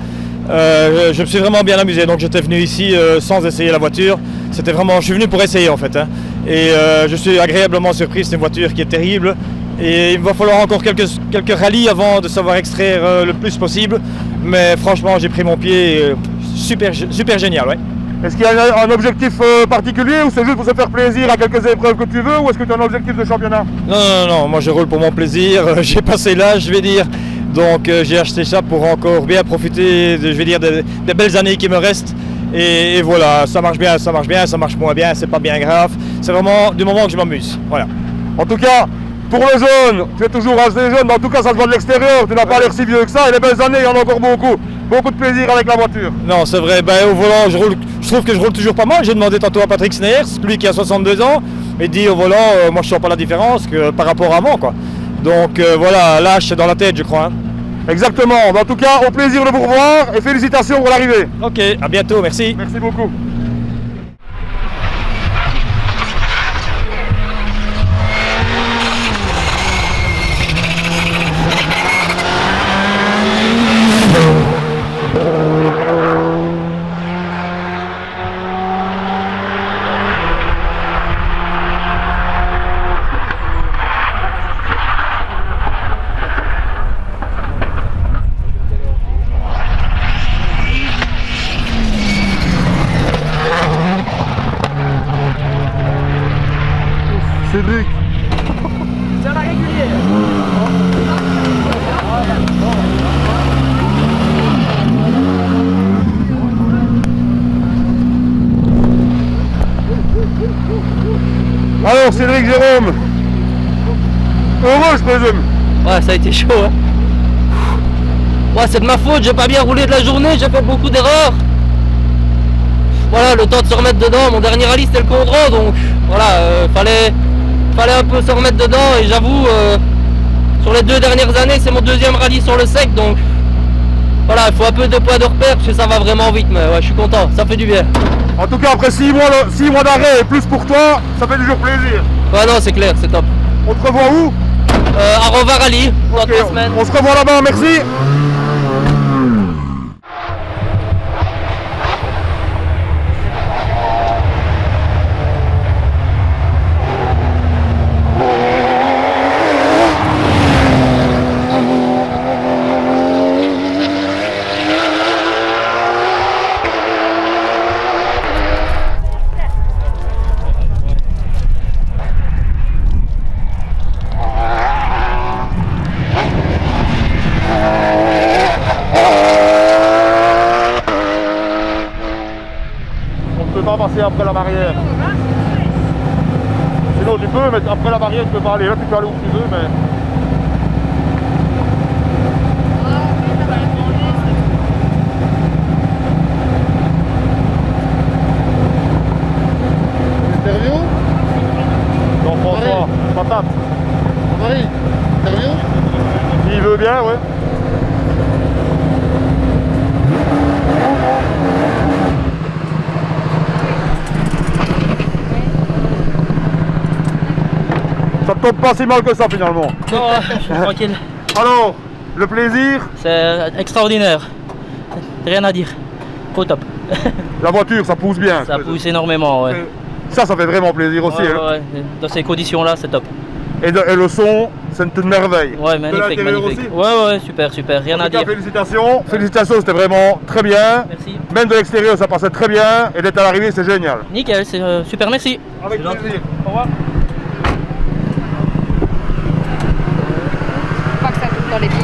Je me suis vraiment bien amusé. Donc, j'étais venu ici sans essayer la voiture. C'était vraiment, je suis venu pour essayer en fait. Hein. Et je suis agréablement surpris. C'est une voiture qui est terrible. Et il va falloir encore quelques rallyes avant de savoir extraire le plus possible. Mais franchement, j'ai pris mon pied. Super génial, ouais. Est-ce qu'il y a un objectif particulier ou c'est juste pour se faire plaisir à quelques épreuves que tu veux ou est-ce que tu as un objectif de championnat? Non, moi je roule pour mon plaisir, j'ai passé l'âge je vais dire, donc j'ai acheté ça pour encore bien profiter je vais dire, des belles années qui me restent et voilà, ça marche bien, ça marche moins bien, c'est pas bien grave, c'est vraiment du moment que je m'amuse, voilà. En tout cas, pour le jeune, tu es toujours assez jeune, mais en tout cas ça se voit de l'extérieur, tu n'as pas l'air si vieux que ça et les belles années il y en a encore beaucoup. Beaucoup de plaisir avec la voiture. Non, c'est vrai, au volant, je trouve que je roule toujours pas mal. J'ai demandé tantôt à Patrick Sneyers, lui qui a 62 ans, et dit au volant, moi je sens pas la différence que par rapport à avant, quoi. Donc voilà, l'âge c'est dans la tête, je crois. Hein. Exactement. En tout cas, au plaisir de vous revoir et félicitations pour l'arrivée. Ok, à bientôt, merci. Merci beaucoup. Cédric. C'est à la régulière. Alors Cédric Jérôme, heureux je présume. Ouais, ça a été chaud. Hein. Ouais, c'est de ma faute, j'ai pas bien roulé de la journée, j'ai fait beaucoup d'erreurs. Voilà, le temps de se remettre dedans, mon dernier rallye c'était le Condron, donc voilà, fallait un peu se remettre dedans et j'avoue, sur les 2 dernières années c'est mon 2e rallye sur le sec, donc voilà, il faut un peu de poids de repère parce que ça va vraiment vite, mais ouais, je suis content, ça fait du bien. En tout cas, après 6 mois d'arrêt et plus pour toi, ça fait toujours plaisir. Ouais, non, c'est clair, c'est top. On te revoit où? À Rover Rally, pour 3 semaines. On se revoit là-bas, merci. Passer après la barrière. Sinon tu peux, mais après la barrière tu peux pas aller. Là tu peux aller où tu veux, mais... Interview? Jean-François, patate. Marie, interview? S'il veut bien, ouais. Ça te tombe pas si mal que ça finalement. Non, je suis tranquille. Alors, le plaisir? C'est extraordinaire. Rien à dire. Au top. La voiture, ça pousse bien. Ça pousse énormément, ouais. Ça fait vraiment plaisir aussi. Ouais, hein. ouais, dans ces conditions-là, c'est top. Et le son, c'est une merveille. Ouais, magnifique, magnifique. Aussi. Ouais, super, rien à dire. Félicitations, félicitations, c'était vraiment très bien. Merci. Même de l'extérieur, ça passait très bien. Et d'être à l'arrivée, c'est génial. Nickel, c'est super, merci. Avec plaisir. Au revoir. Je crois que ça coupe dans les billes.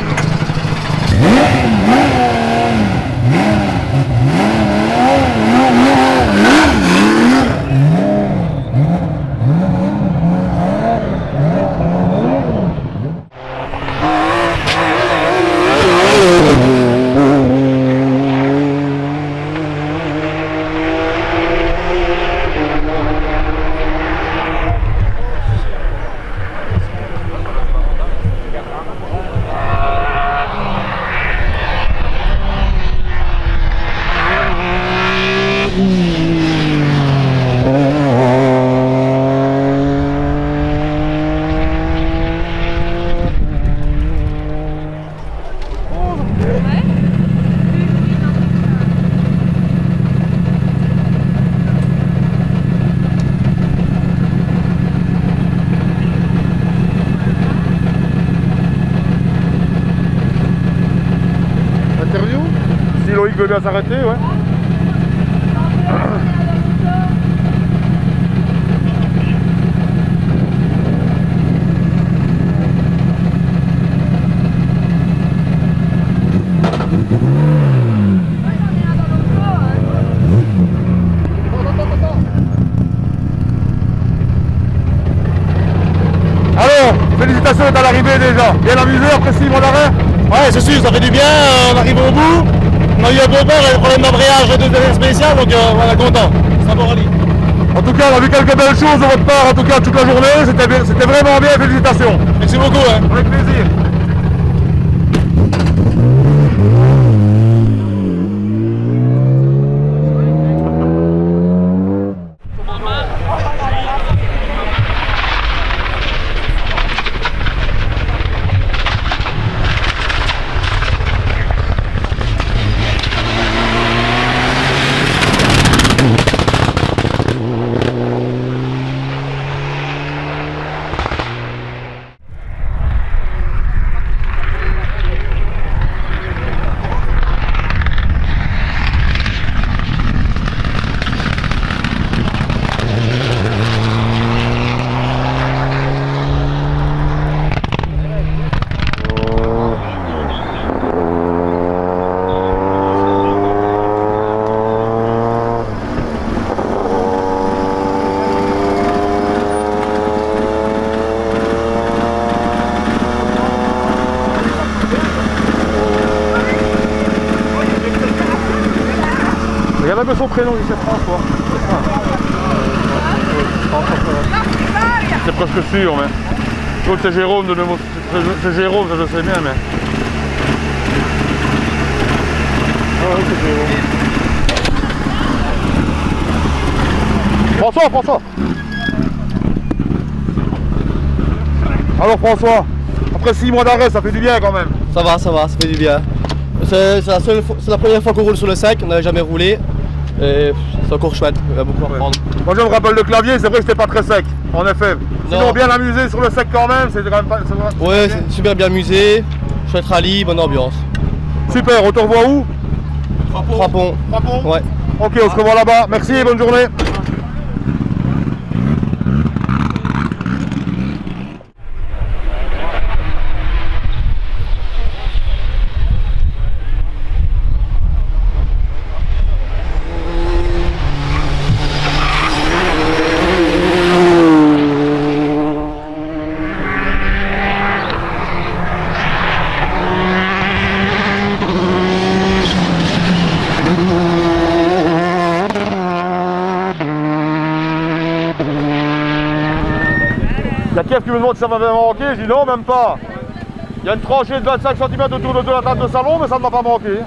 Si Loïc veut bien s'arrêter, ouais. Alors, félicitations d'être à l'arrivée déjà. Bien amusé après 6 mois d'arrêt? Ouais, c'est sûr, ça fait du bien, on arrive au bout. On a eu un bon port et des problèmes d'embrayage et de délai spécial, donc voilà, content. C'est un bon rallye. En tout cas, on a vu quelques belles choses de votre part, en tout cas toute la journée. C'était vraiment bien, félicitations. Merci beaucoup. Hein. Avec plaisir. Regarde un peu son prénom, il c'est François. C'est presque sûr, mais. L'autre c'est Jérôme, c'est Jérôme, ça je sais bien, mais. Ah ouais, c'est Jérôme. François. Alors François, après 6 mois d'arrêt, ça fait du bien quand même. Ça va, ça fait du bien. C'est la première fois qu'on roule sur le sec, on n'avait jamais roulé. Et c'est encore chouette, il y a beaucoup à apprendre. Moi je me rappelle le clavier, c'est vrai que c'était pas très sec, en effet. Sinon bien amusé sur le sec quand même, c'était quand même pas... Ouais, c'est super bien amusé, chouette rallye, bonne ambiance. Super, on te revoit où? Frapon. Ouais. Ok, on se revoit là-bas, merci et bonne journée. Il y a Kev qui me demande si ça m'avait manqué, je dis non, même pas. Il y a une tranchée de 25 cm autour de la table de salon, mais ça ne m'a pas manqué.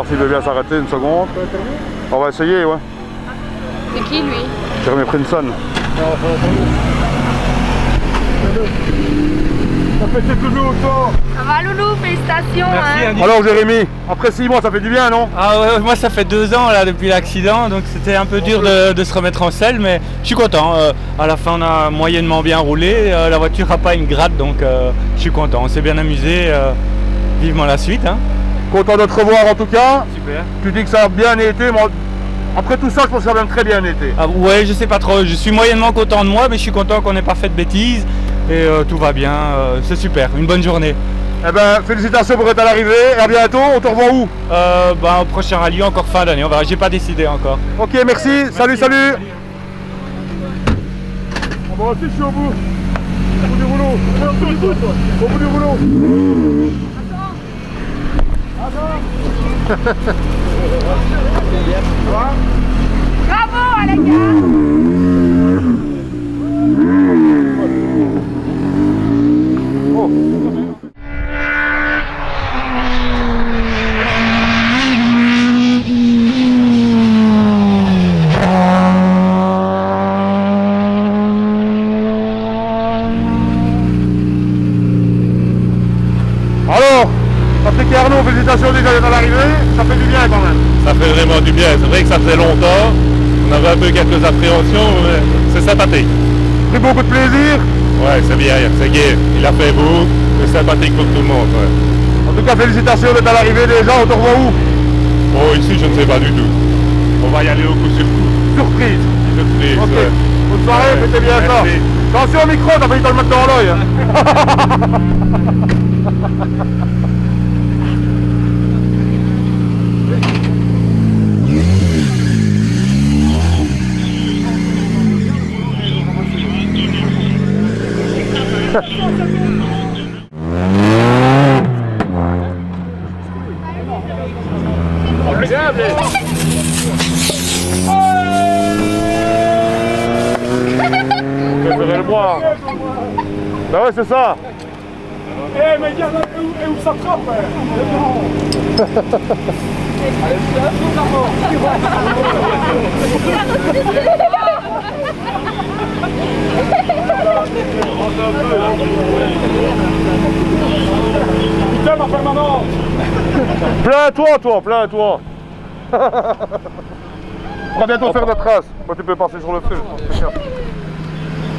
s'il veut bien s'arrêter une seconde. On va essayer, ouais. C'est qui lui? Jeremy Prinson. Ça fait toujours autant. Ça va Loulou, félicitations. Merci, hein. Alors Jérémy, après 6 mois ça fait du bien, non? Ah ouais, moi ça fait 2 ans là depuis l'accident, donc c'était un peu dur de se remettre en selle, mais je suis content. À la fin on a moyennement bien roulé, la voiture n'a pas une gratte, donc je suis content. On s'est bien amusé, vivement la suite. Hein. Content de te revoir en tout cas. Super. Tu dis que ça a bien été, mais après tout ça je pense que ça a même très bien été. Ah, ouais, je sais pas trop, je suis moyennement content de moi, mais je suis content qu'on n'ait pas fait de bêtises. Et tout va bien, c'est super, une bonne journée. Eh ben, félicitations pour être à l'arrivée, et à bientôt, on te revoit où? Au prochain rallye, encore fin d'année, on verra, j'ai pas décidé encore. Ok, merci. Salut. Ah bah aussi je suis au bout. Au bout du rouleau. Au bout du rouleau. Bravo à la gare. Alors, Patrick et Arnaud, félicitations déjà d'être à l'arrivée, ça fait du bien quand même. Ça fait vraiment du bien, c'est vrai que ça faisait longtemps, on avait un peu quelques appréhensions, mais c'est sympathique. Pris beaucoup de plaisir? Ouais, c'est bien, c'est gai, il a fait beau, c'est sympathique pour tout le monde. Ouais. En tout cas, félicitations d'être à l'arrivée déjà, on te revoit où? Oh, ici je ne sais pas du tout. On va y aller au coup sur coup. Surprise. Surprise, okay. Ouais. Bonne soirée, faites bien ça. Attention au micro, t'as failli te le mettre dans l'œil. Je ferai le boire. Bah ouais, c'est ça. Eh mais regarde où ça trappe. Putain ma permanente. Plains-toi, plains-toi. On va bientôt faire notre trace. Moi tu peux passer sur le feu.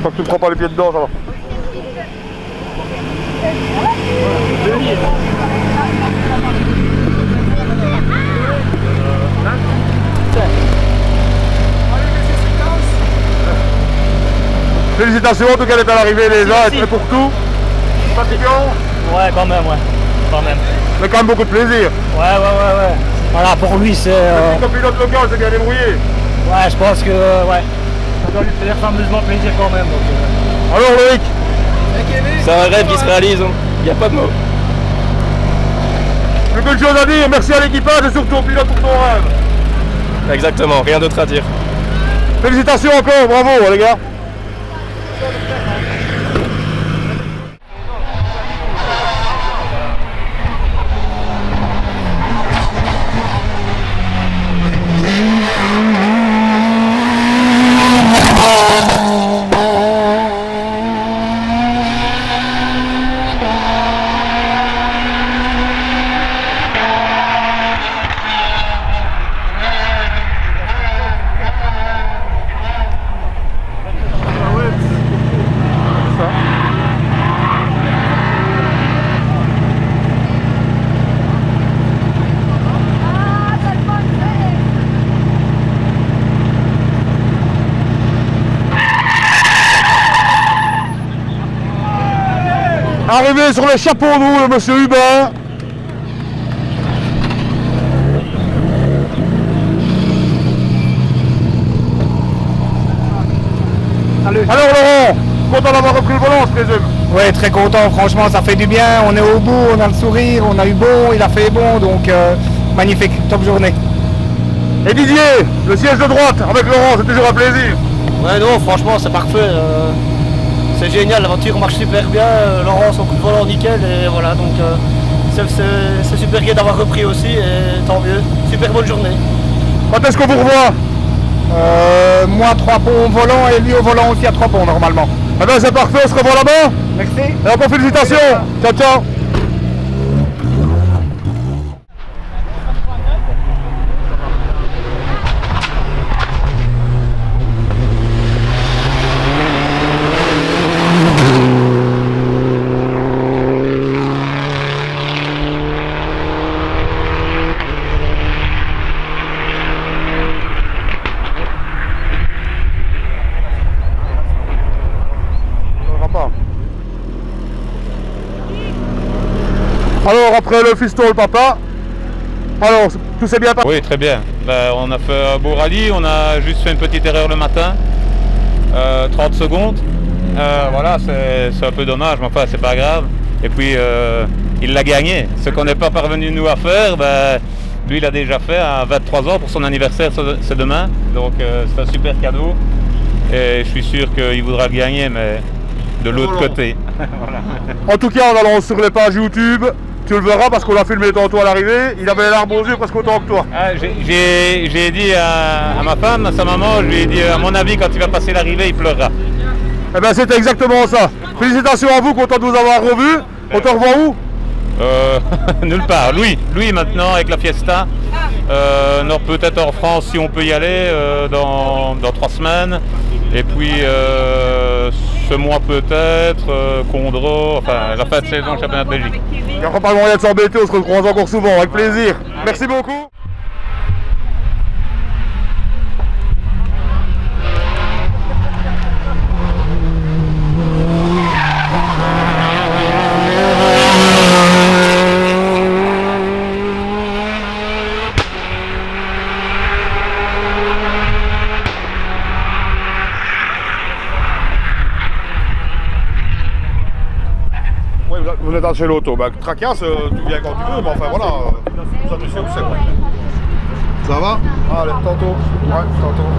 Tant que tu ne prends pas les pieds dedans, ça va. Félicitations en tout cas d'être à l'arrivée déjà, être prêt pour tout. Fatigant? Ouais, quand même. Mais quand même beaucoup de plaisir. Ouais. Voilà, pour lui c'est... Comme pilote local, c'est bien débrouillé. Ouais, je pense que... ouais. Ça doit lui faire fameusement plaisir quand même. Donc, Alors Loïc? c'est un rêve qui se réalise, il n'y a pas de mots. Plus qu'une chose à dire, merci à l'équipage et surtout au pilote pour ton rêve. Exactement, rien d'autre à dire. Félicitations encore, bravo les gars. Arrivé sur le chapeau d'eau, le monsieur Hubert. Salut. Alors Laurent, content d'avoir repris le volant, je présume? Oui, très content, franchement ça fait du bien, on est au bout, on a le sourire, on a eu bon, il a fait bon, donc magnifique, top journée. Et Didier, le siège de droite avec Laurent, c'est toujours un plaisir. Ouais non, franchement c'est parfait, c'est génial, la voiture marche super bien, Laurent son coup de volant nickel et voilà, donc c'est super gai d'avoir repris aussi, et tant mieux. Super bonne journée. Quand est-ce qu'on vous revoit? Moi 3 ponts au volant et lui au volant aussi à 3 ponts normalement. Eh ben c'est parfait, on se revoit là-bas. Merci. Et encore félicitations. Ciao ciao. Alors après le fiston, le papa, alors tout s'est bien passé? Oui, très bien. Ben, on a fait un beau rallye, on a juste fait une petite erreur le matin, 30 secondes. Voilà, c'est un peu dommage, mais enfin c'est pas grave. Et puis il l'a gagné. Ce qu'on n'est pas parvenu nous à faire, ben, lui il a déjà fait à 23 ans pour son anniversaire, c'est demain. Donc c'est un super cadeau. Et je suis sûr qu'il voudra le gagner, mais de l'autre côté. Voilà. En tout cas, en allant sur les pages YouTube, tu le verras parce qu'on l'a filmé tantôt à l'arrivée, il avait les larmes aux yeux presque autant que toi. Ah, j'ai dit à ma femme, à sa maman, je lui ai dit à mon avis quand il va passer l'arrivée, il pleurera. Eh bien c'était exactement ça. Félicitations à vous, content de vous avoir revu. On te revoit où? Nulle part. Louis maintenant avec la Fiesta. Non, peut-être en France si on peut y aller dans 3 semaines. Et puis ce mois peut-être, Condro, enfin la fin de saison championnat de Belgique. Il n'y aura pas moyen de s'embêter, on se retrouve encore souvent, avec plaisir. Merci beaucoup. Vous êtes chez l'auto, bah, tracasse, tu viens quand tu veux, mais enfin voilà, ça tu sais où c'est. Ça va? Allez, tantôt. Ouais, tantôt.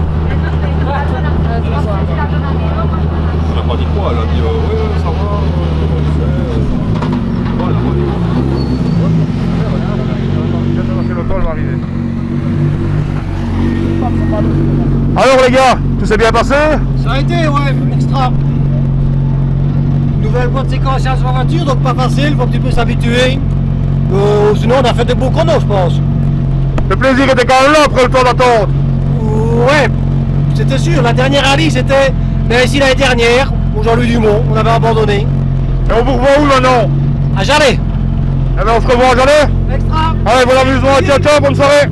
Elle n'a pas dit quoi, elle a dit ouais, ça va. Voilà, chez l'auto, elle va arriver. Alors les gars, tout s'est bien passé? Ça a été, ouais, extra. Nouvelle boîte séquentielle sur la voiture, donc pas facile, faut un petit peu s'habituer. Sinon on a fait des beaux chronos, je pense. Le plaisir était quand même là après le temps d'attente. Ouais, c'était sûr, la dernière rallye c'était, mais ici l'année dernière, au Jean-Louis Dumont, on avait abandonné. Et on vous revoit où maintenant? À Jalais. Eh bien on se revoit à Jalais? Extra. Allez, bon amusement, ciao ciao, bonne soirée.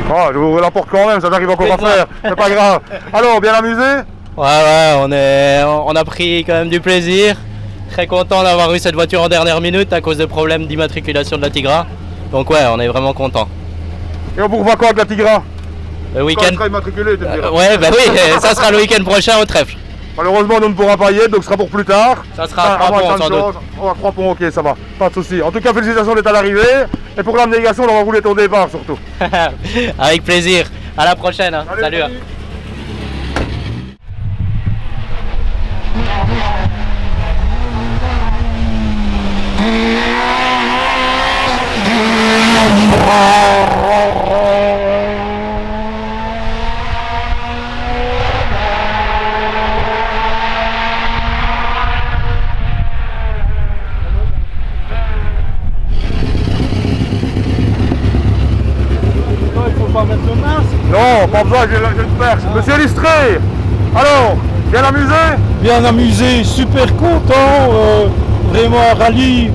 Oh, je vais ouvrir la porte quand même, ça t'arrive encore à faire, c'est pas grave. Alors, bien amusé? Ouais, on a pris quand même du plaisir. Très content d'avoir eu cette voiture en dernière minute à cause des problèmes d'immatriculation de la Tigra. Donc ouais, on est vraiment content. Et on vous revoit quand avec la Tigra? Le week-end. Quand elle sera immatriculée, tu me diras. Ouais, bah oui, ça sera le week-end prochain au trèfle. Malheureusement, nous ne pourrons pas y être, donc ce sera pour plus tard. Ça sera à 3 ponts sans doute. On va 3 ponts, ok, ça va, pas de souci. En tout cas, félicitations d'être à l'arrivée. Et pour l'abnégation, on va rouler ton départ surtout. Avec plaisir. À la prochaine. Hein. Salut. Non, pas besoin, j'ai le perche. Monsieur Listré, Alors, bien amusé? Bien amusé, super content. Vraiment un rallye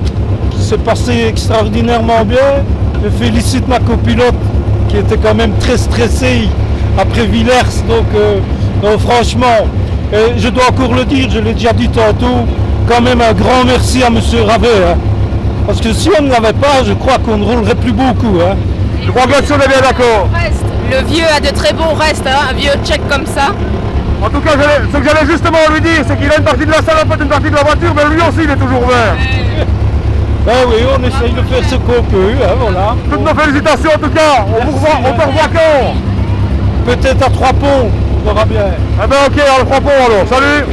qui s'est passé extraordinairement bien. Je félicite ma copilote qui était quand même très stressée après Villers. Donc franchement, je dois encore le dire, je l'ai déjà dit tantôt, quand même un grand merci à Monsieur Ravet. Hein. Parce que si on ne l'avait pas, je crois qu'on ne roulerait plus beaucoup. Hein. Je crois que là-dessus on est bien d'accord. Le vieux a de très bons restes, hein, un vieux tchèque comme ça. En tout cas, ce que j'allais justement lui dire, c'est qu'il a une partie de la salle, une partie de la voiture, mais lui aussi il est toujours vert. Ben oui, on essaye de faire ce qu'on peut, hein, voilà. Toutes nos félicitations en tout cas, on te revoit quand? Peut-être à 3 ponts, on verra bien. Eh ben ok, à 3 ponts alors, salut.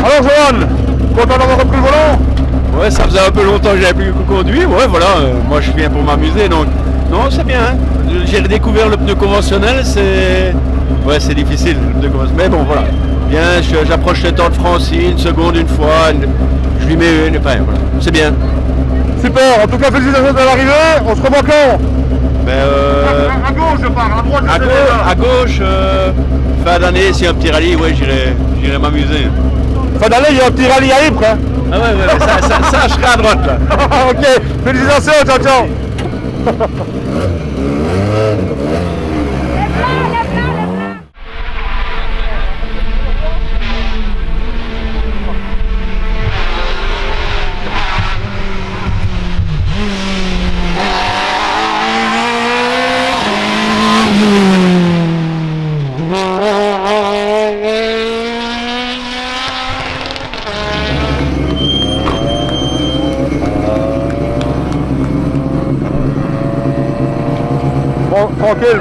Alors Johan, content d'avoir repris le volant? Ouais, ça faisait un peu longtemps que j'avais plus conduit. Ouais, voilà, moi je viens pour m'amuser, donc non, c'est bien. Hein. J'ai redécouvert le pneu conventionnel, c'est difficile le pneu conventionnel. Mais bon, voilà. Bien, j'approche le temps de Francine, une seconde, une fois, je lui mets une, enfin voilà, c'est bien. Super, en tout cas félicitations de l'arrivée, on se revoit quand? À gauche je parle, à droite je sais à gauche, fin d'année, s'il y a un petit rallye, ouais, j'irai m'amuser. Fin d'année, il y a un petit rallye à Ypres, hein? Ah ouais, ça je serai à droite là. Ok, félicitations, ciao ciao.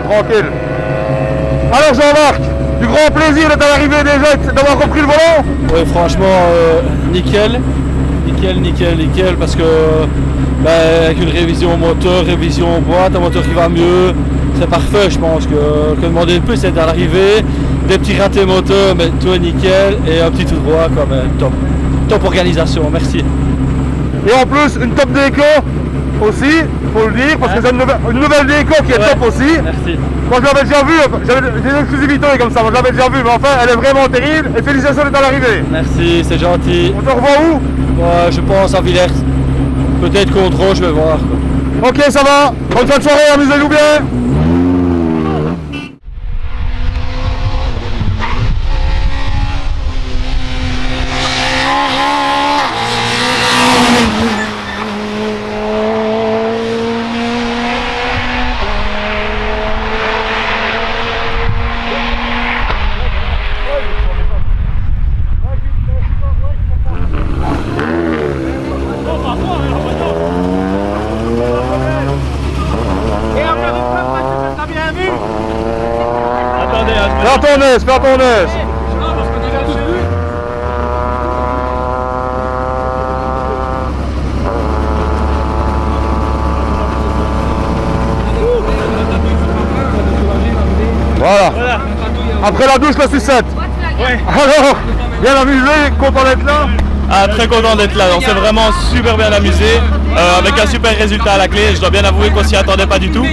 Tranquille. Alors Jean-Marc, du grand plaisir d'être à l'arrivée déjà, d'avoir repris le volant? Oui, franchement, nickel, parce que avec une révision moteur, révision boîte, un moteur qui va mieux, c'est parfait. Je pense que demander de plus, c'est à l'arrivée, des petits ratés moteurs, mais tout est nickel, et un petit tout droit, quoi, mais top organisation, merci. Et en plus, une top déco aussi, faut le dire, parce que c'est une nouvelle déco qui est top aussi. Merci. Moi je l'avais déjà vu, j'avais des exclusivités comme ça, moi je l'avais déjà vu, mais enfin elle est vraiment terrible et félicitations d'être à l'arrivée. Merci, c'est gentil. On te revoit où? Je pense à Villers. Peut-être Contreau, je vais voir. Quoi. Ok, ça va. Bonne fin de soirée, amusez-vous bien. Fais à ton aise. Voilà. Après la douche, la sucette. Ouais. Alors, bien amusé, content d'être là? Ah, très content d'être là, on s'est vraiment super bien amusé, avec un super résultat à la clé. Je dois bien avouer qu'on s'y attendait pas du tout.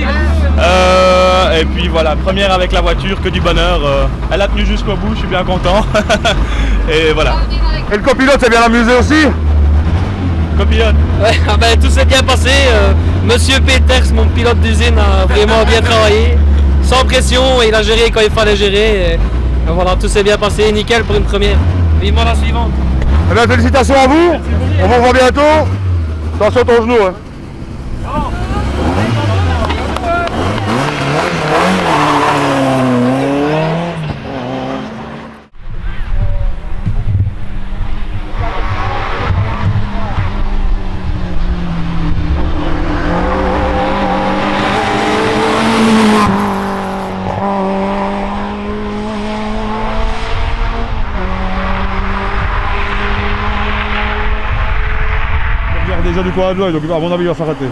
Et puis voilà, première avec la voiture, que du bonheur. Elle a tenu jusqu'au bout, je suis bien content. Et voilà. Et le copilote s'est bien amusé aussi? Copilote? Ouais, tout s'est bien passé. Monsieur Peters, mon pilote d'usine, a vraiment bien travaillé. Sans pression, il a géré quand il fallait gérer. Et voilà, tout s'est bien passé, nickel pour une première. Vivement la suivante. Eh bien, félicitations à vous. On vous revoit bientôt. Attention à ton genou. Hein. coin de l'œil, donc à mon avis il va s'arrêter.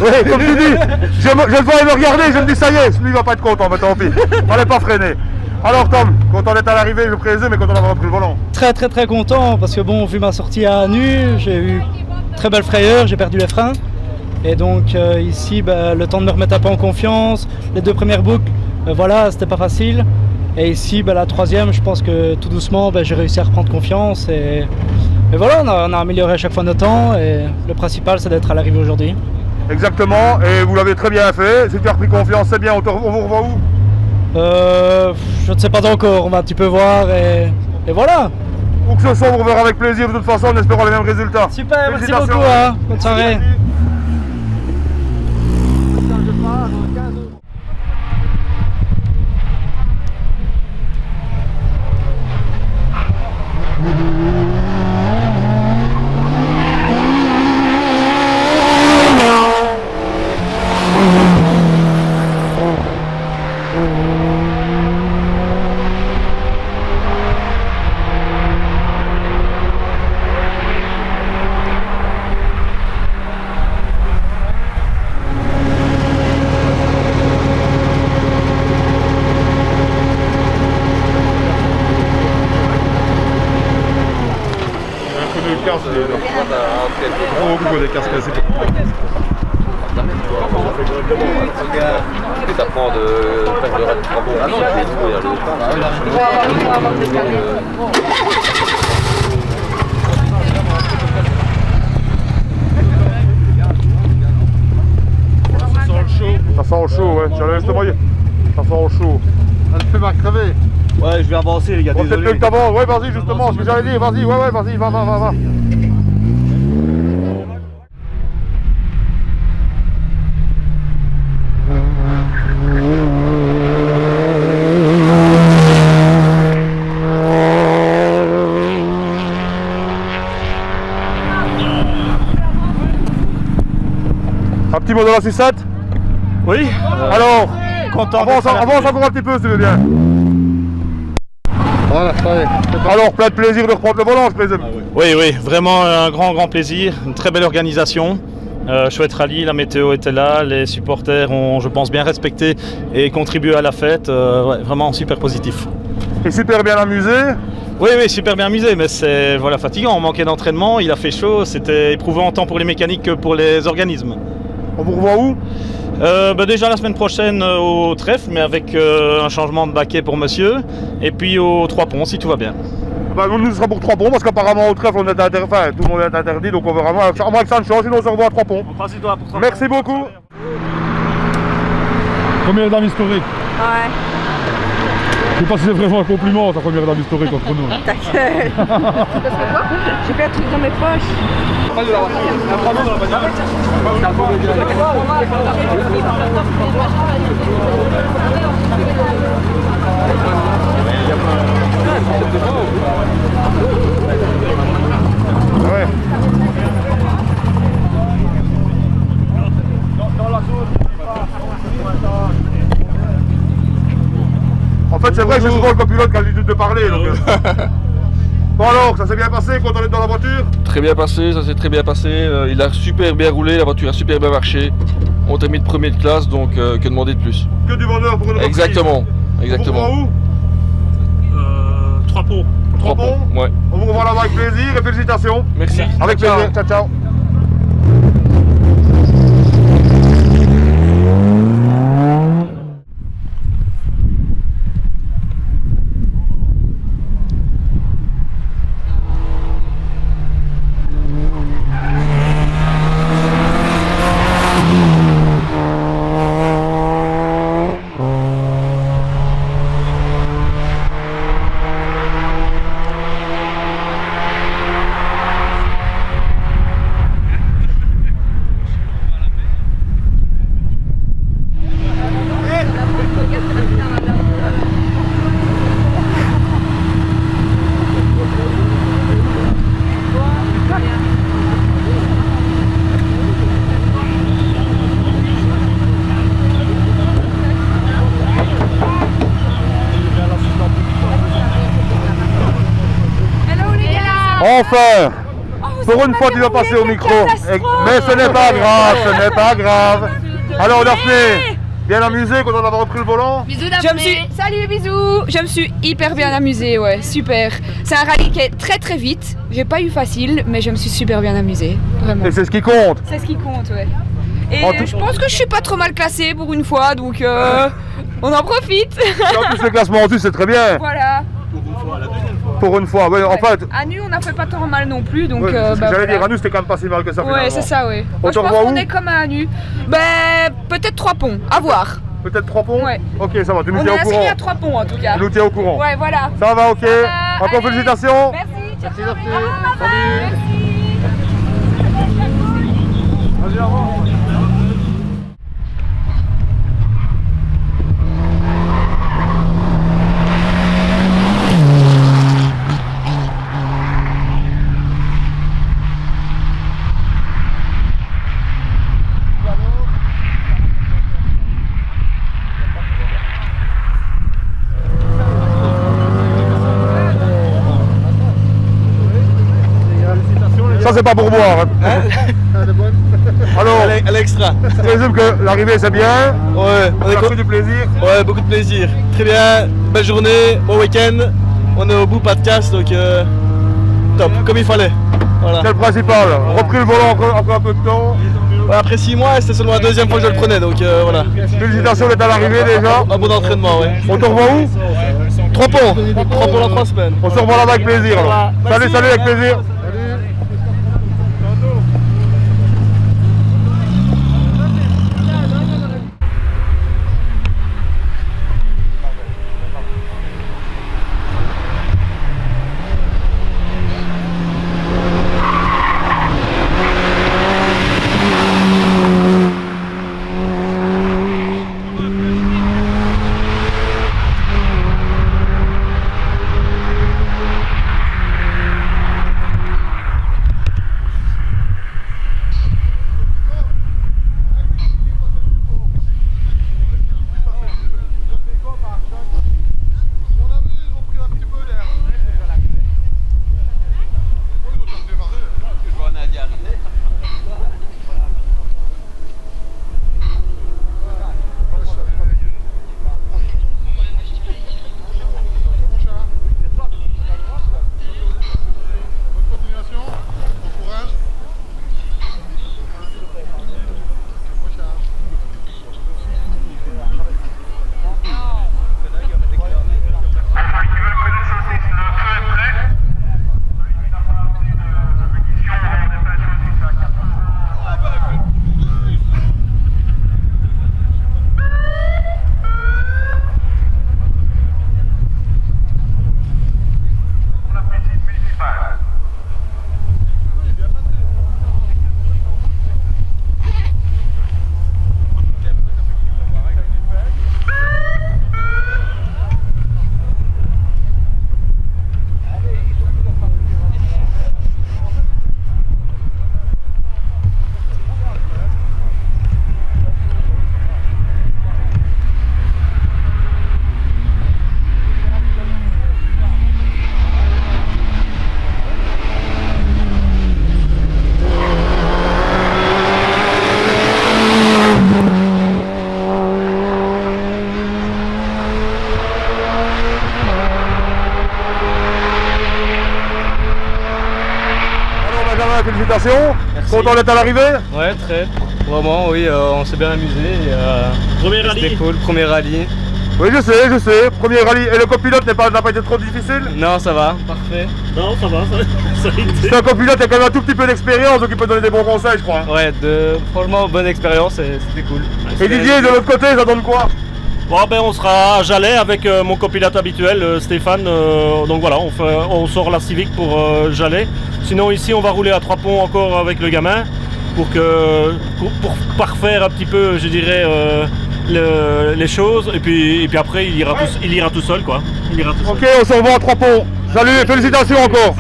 Oui, comme tu dis, je le vois me regarder, je me dis ça y est, lui il va pas être content, mais tant pis. On n'est pas freiné. Alors Tom, content d'être à l'arrivée, je présume, mais content d'avoir repris le volant. Très content, parce que bon, vu ma sortie à nu, j'ai eu très belle frayeur, j'ai perdu les freins. Et donc ici, le temps de me remettre un peu en confiance, les 2 premières boucles, voilà, c'était pas facile. Et ici, la 3e, je pense que tout doucement, j'ai réussi à reprendre confiance. Et voilà, on a amélioré à chaque fois nos temps, et le principal, c'est d'être à l'arrivée aujourd'hui. Exactement, et vous l'avez très bien fait. Si tu as repris confiance, c'est bien. On vous revoit où? Je ne sais pas encore, on va un petit peu voir et voilà. Où que ce soit, on vous reverra avec plaisir de toute façon en espérant les mêmes résultats. Super, merci beaucoup, hein. Bonne soirée. Ça sent au chaud, ouais. J'allais justement dire. Ça sent au chaud. Ça te fait mal crever. Ouais, je vais avancer les gars, Peut-être désolé. que t'avances, ouais vas-y justement, ce que j'allais dire, vas-y, ouais, vas-y, va. Un petit mot de la sucette? Oui. Alors, content avance encore un petit peu si tu veux bien. Voilà, ça y est. Alors, plein de plaisir de reprendre le volant, je présume. Oui, vraiment un grand plaisir, une très belle organisation. Chouette rallye, la météo était là, les supporters ont, je pense, bien respecté et contribué à la fête. Ouais, vraiment super positif. Et super bien amusé? Oui, super bien amusé, mais c'est fatigant, on manquait d'entraînement, il a fait chaud, c'était éprouvant tant pour les mécaniques que pour les organismes. On vous revoit où? Déjà la semaine prochaine au trèfle, mais avec un changement de baquet pour monsieur, et puis aux 3 ponts si tout va bien. Nous sera pour 3 ponts parce qu'apparemment au trèfle on est interdit, enfin tout le monde est interdit, donc on verra à moins que ça ne change, sinon on se revoit à 3 ponts. Merci beaucoup. Première dame historique. Ouais. Je sais pas si c'est vraiment un compliment ta première dame historique entre nous. Ta gueule. J'ai fait un truc dans mes poches. Ouais. En fait, c'est vrai que c'est souvent le copilote qui a l'habitude de parler. Donc, Bon alors, ça s'est bien passé quand on est dans la voiture? Très bien passé, ça s'est très bien passé. Il a super bien roulé, la voiture a super bien marché. On termine premier de classe, donc que demander de plus? Que du bonheur pour une reprise. Exactement. Où? 3 ponts. 3 ponts? Ouais. On vous revoit là-bas avec plaisir et félicitations. Merci. Avec plaisir. Ciao, ciao. Enfin, pour une fois tu vas passer au micro. Mais ce n'est pas grave, ce n'est pas grave. Alors Daphné, bien amusé quand on a repris le volant? Bisous Daphné. Salut, bisous. Je me suis hyper bien amusée, ouais, super. C'est un rallye qui est très très vite. J'ai pas eu facile, mais je me suis super bien amusée, vraiment. Et c'est ce qui compte. C'est ce qui compte, ouais. Et je pense que je suis pas trop mal classée pour une fois, donc on en profite. Et en plus le classement en dessus c'est très bien. Voilà. Pour une fois, ouais, en fait. À nu on n'a fait pas trop mal non plus, donc. Ouais, j'allais voilà. dire, à nu c'était quand même pas si mal que ça. Ouais, c'est ça, ouais. Moi, je pense qu'on est comme à nu. Ben, peut-être 3 ponts, à voir. Peut-être 3 ponts? Ouais. Ok, ça va, tu nous on tiens au courant. On est inscrit à 3 ponts en tout cas. Tu nous tiens au courant. Ouais, voilà. Ça va, ok. Encore allez. félicitations. Merci, Merci Daphné. Salut. Vas-y, au revoir. Ça c'est pas pour boire. Alors, à l'extra. Je présume que l'arrivée c'est bien. Ouais, on a pris du plaisir. Ouais, beaucoup de plaisir. Très bien, belle journée, bon week-end. On est au bout, pas de casse, donc top, comme il fallait. Voilà. C'est le principal. Repris le volant encore un peu de temps. Ouais, après 6 mois, c'était seulement la deuxième fois que je le prenais, donc voilà. Félicitations d'être à l'arrivée déjà. Un bon entraînement, ouais. On te revoit où? 3 ponts. 3 ponts dans 3 semaines. On se revoit là-bas avec plaisir alors. Salut, salut, avec plaisir. Félicitations. Merci. Content d'être à l'arrivée? Ouais, très. Vraiment, oui, on s'est bien amusé. Premier rallye. C'était cool, premier rallye. Oui, je sais. Premier rallye. Et le copilote n'a pas été trop difficile? Non, ça va, parfait. Non, ça va, ça a été. C'est un copilote qui a quand même un tout petit peu d'expérience, donc il peut donner des bons conseils, je crois. Ouais, franchement, bonne expérience et c'était cool. Et Didier, de l'autre côté, ça donne quoi? Bon, ben on sera à Jalais avec mon copilote habituel, Stéphane. Donc voilà, on sort la Civic pour Jalais. Sinon ici, on va rouler à 3 ponts encore avec le gamin pour parfaire un petit peu, je dirais, les choses. Et puis après, il ira tout seul, quoi. Ok, on se revoit à 3 ponts. Salut et félicitations encore.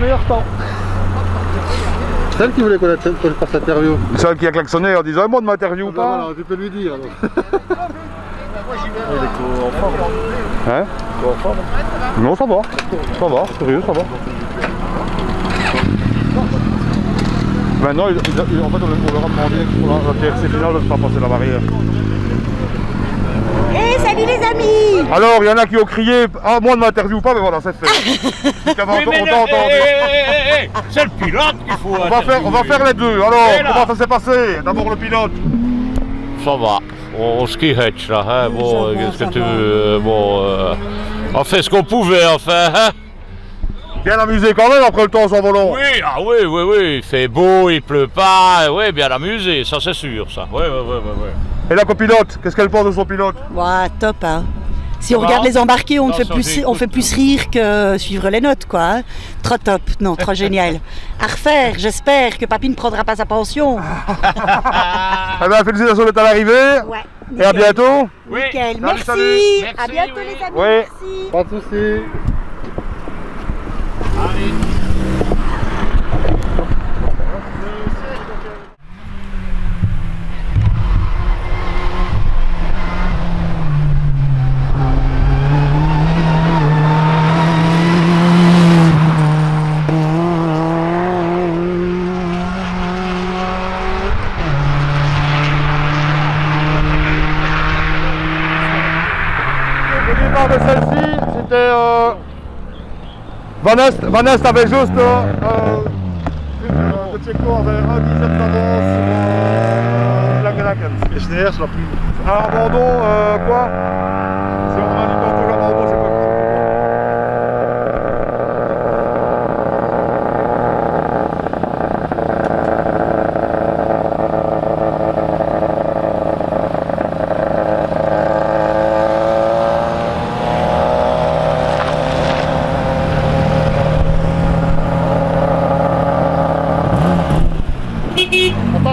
meilleur temps. Celle qui voulait qu'on fasse l'interview. Celle qui a klaxonné en disant moi de m'interview ou pas. Voilà, tu peux lui dire alors. Il est en forme. Hein? En forme? Non, ça va. Ça va, sérieux, ça va. Maintenant, en fait, on leur a demandé pour la TRC finale de ne pas passer la barrière. Hey, salut les amis! Alors, il y en a qui ont crié ah, moi ne m'interview pas, mais voilà, c'est fait. C'est le pilote qu'il faut. On va faire les deux. Alors, comment ça s'est passé? D'abord le pilote. Ça va. On ski hatch là, hein. Bon, qu'est-ce que tu veux? Bon, on fait ce qu'on pouvait, enfin, hein. Bien amusé quand même après le temps sans volant. Oui, ah oui, oui, oui. Il fait beau, il pleut pas. Oui, bien amusé, ça c'est sûr, ça. Oui, oui, oui, oui. Et la copilote, qu'est-ce qu'elle pense de son pilote? Ouais, top, hein. Si on regarde les embarqués, on fait plus rire que suivre les notes, quoi. Hein. Trop top, non, trop génial. À refaire, j'espère que papy ne prendra pas sa pension. Eh bien, félicitations d'être à l'arrivée. Ouais. Et à bientôt. Oui. Nickel, Salut, merci. salut. À bientôt les amis. Oui. Merci. Pas de soucis. Le départ de celle-ci, c'était Vanest avait juste de Tchéco avait 1 dixième d'avance sur Langenhaken. Et Schneider, c'est la plus. Un abandon, quoi? Si on a dit tantôt l'abandon, c'est pas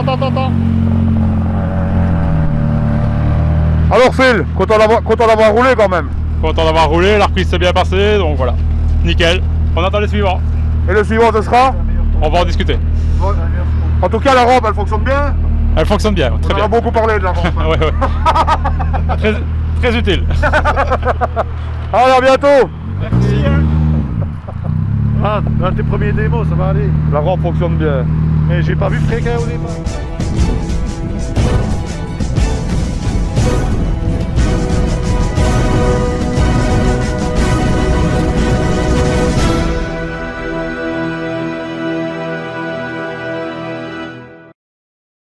Attends. Alors Phil, content d'avoir roulé quand même. Content d'avoir roulé, la reprise s'est bien passée, donc voilà. Nickel. On attend les suivants. Et le suivant ce sera? On va en discuter. En tout cas la rampe elle fonctionne bien? Elle fonctionne bien, très bien. On a beaucoup parlé de la rampe. Ouais, ouais. Très utile. Allez, à bientôt. Merci. Ah, dans tes premiers démos, ça va aller. La rampe fonctionne bien. Mais j'ai pas vu Fréquin au départ.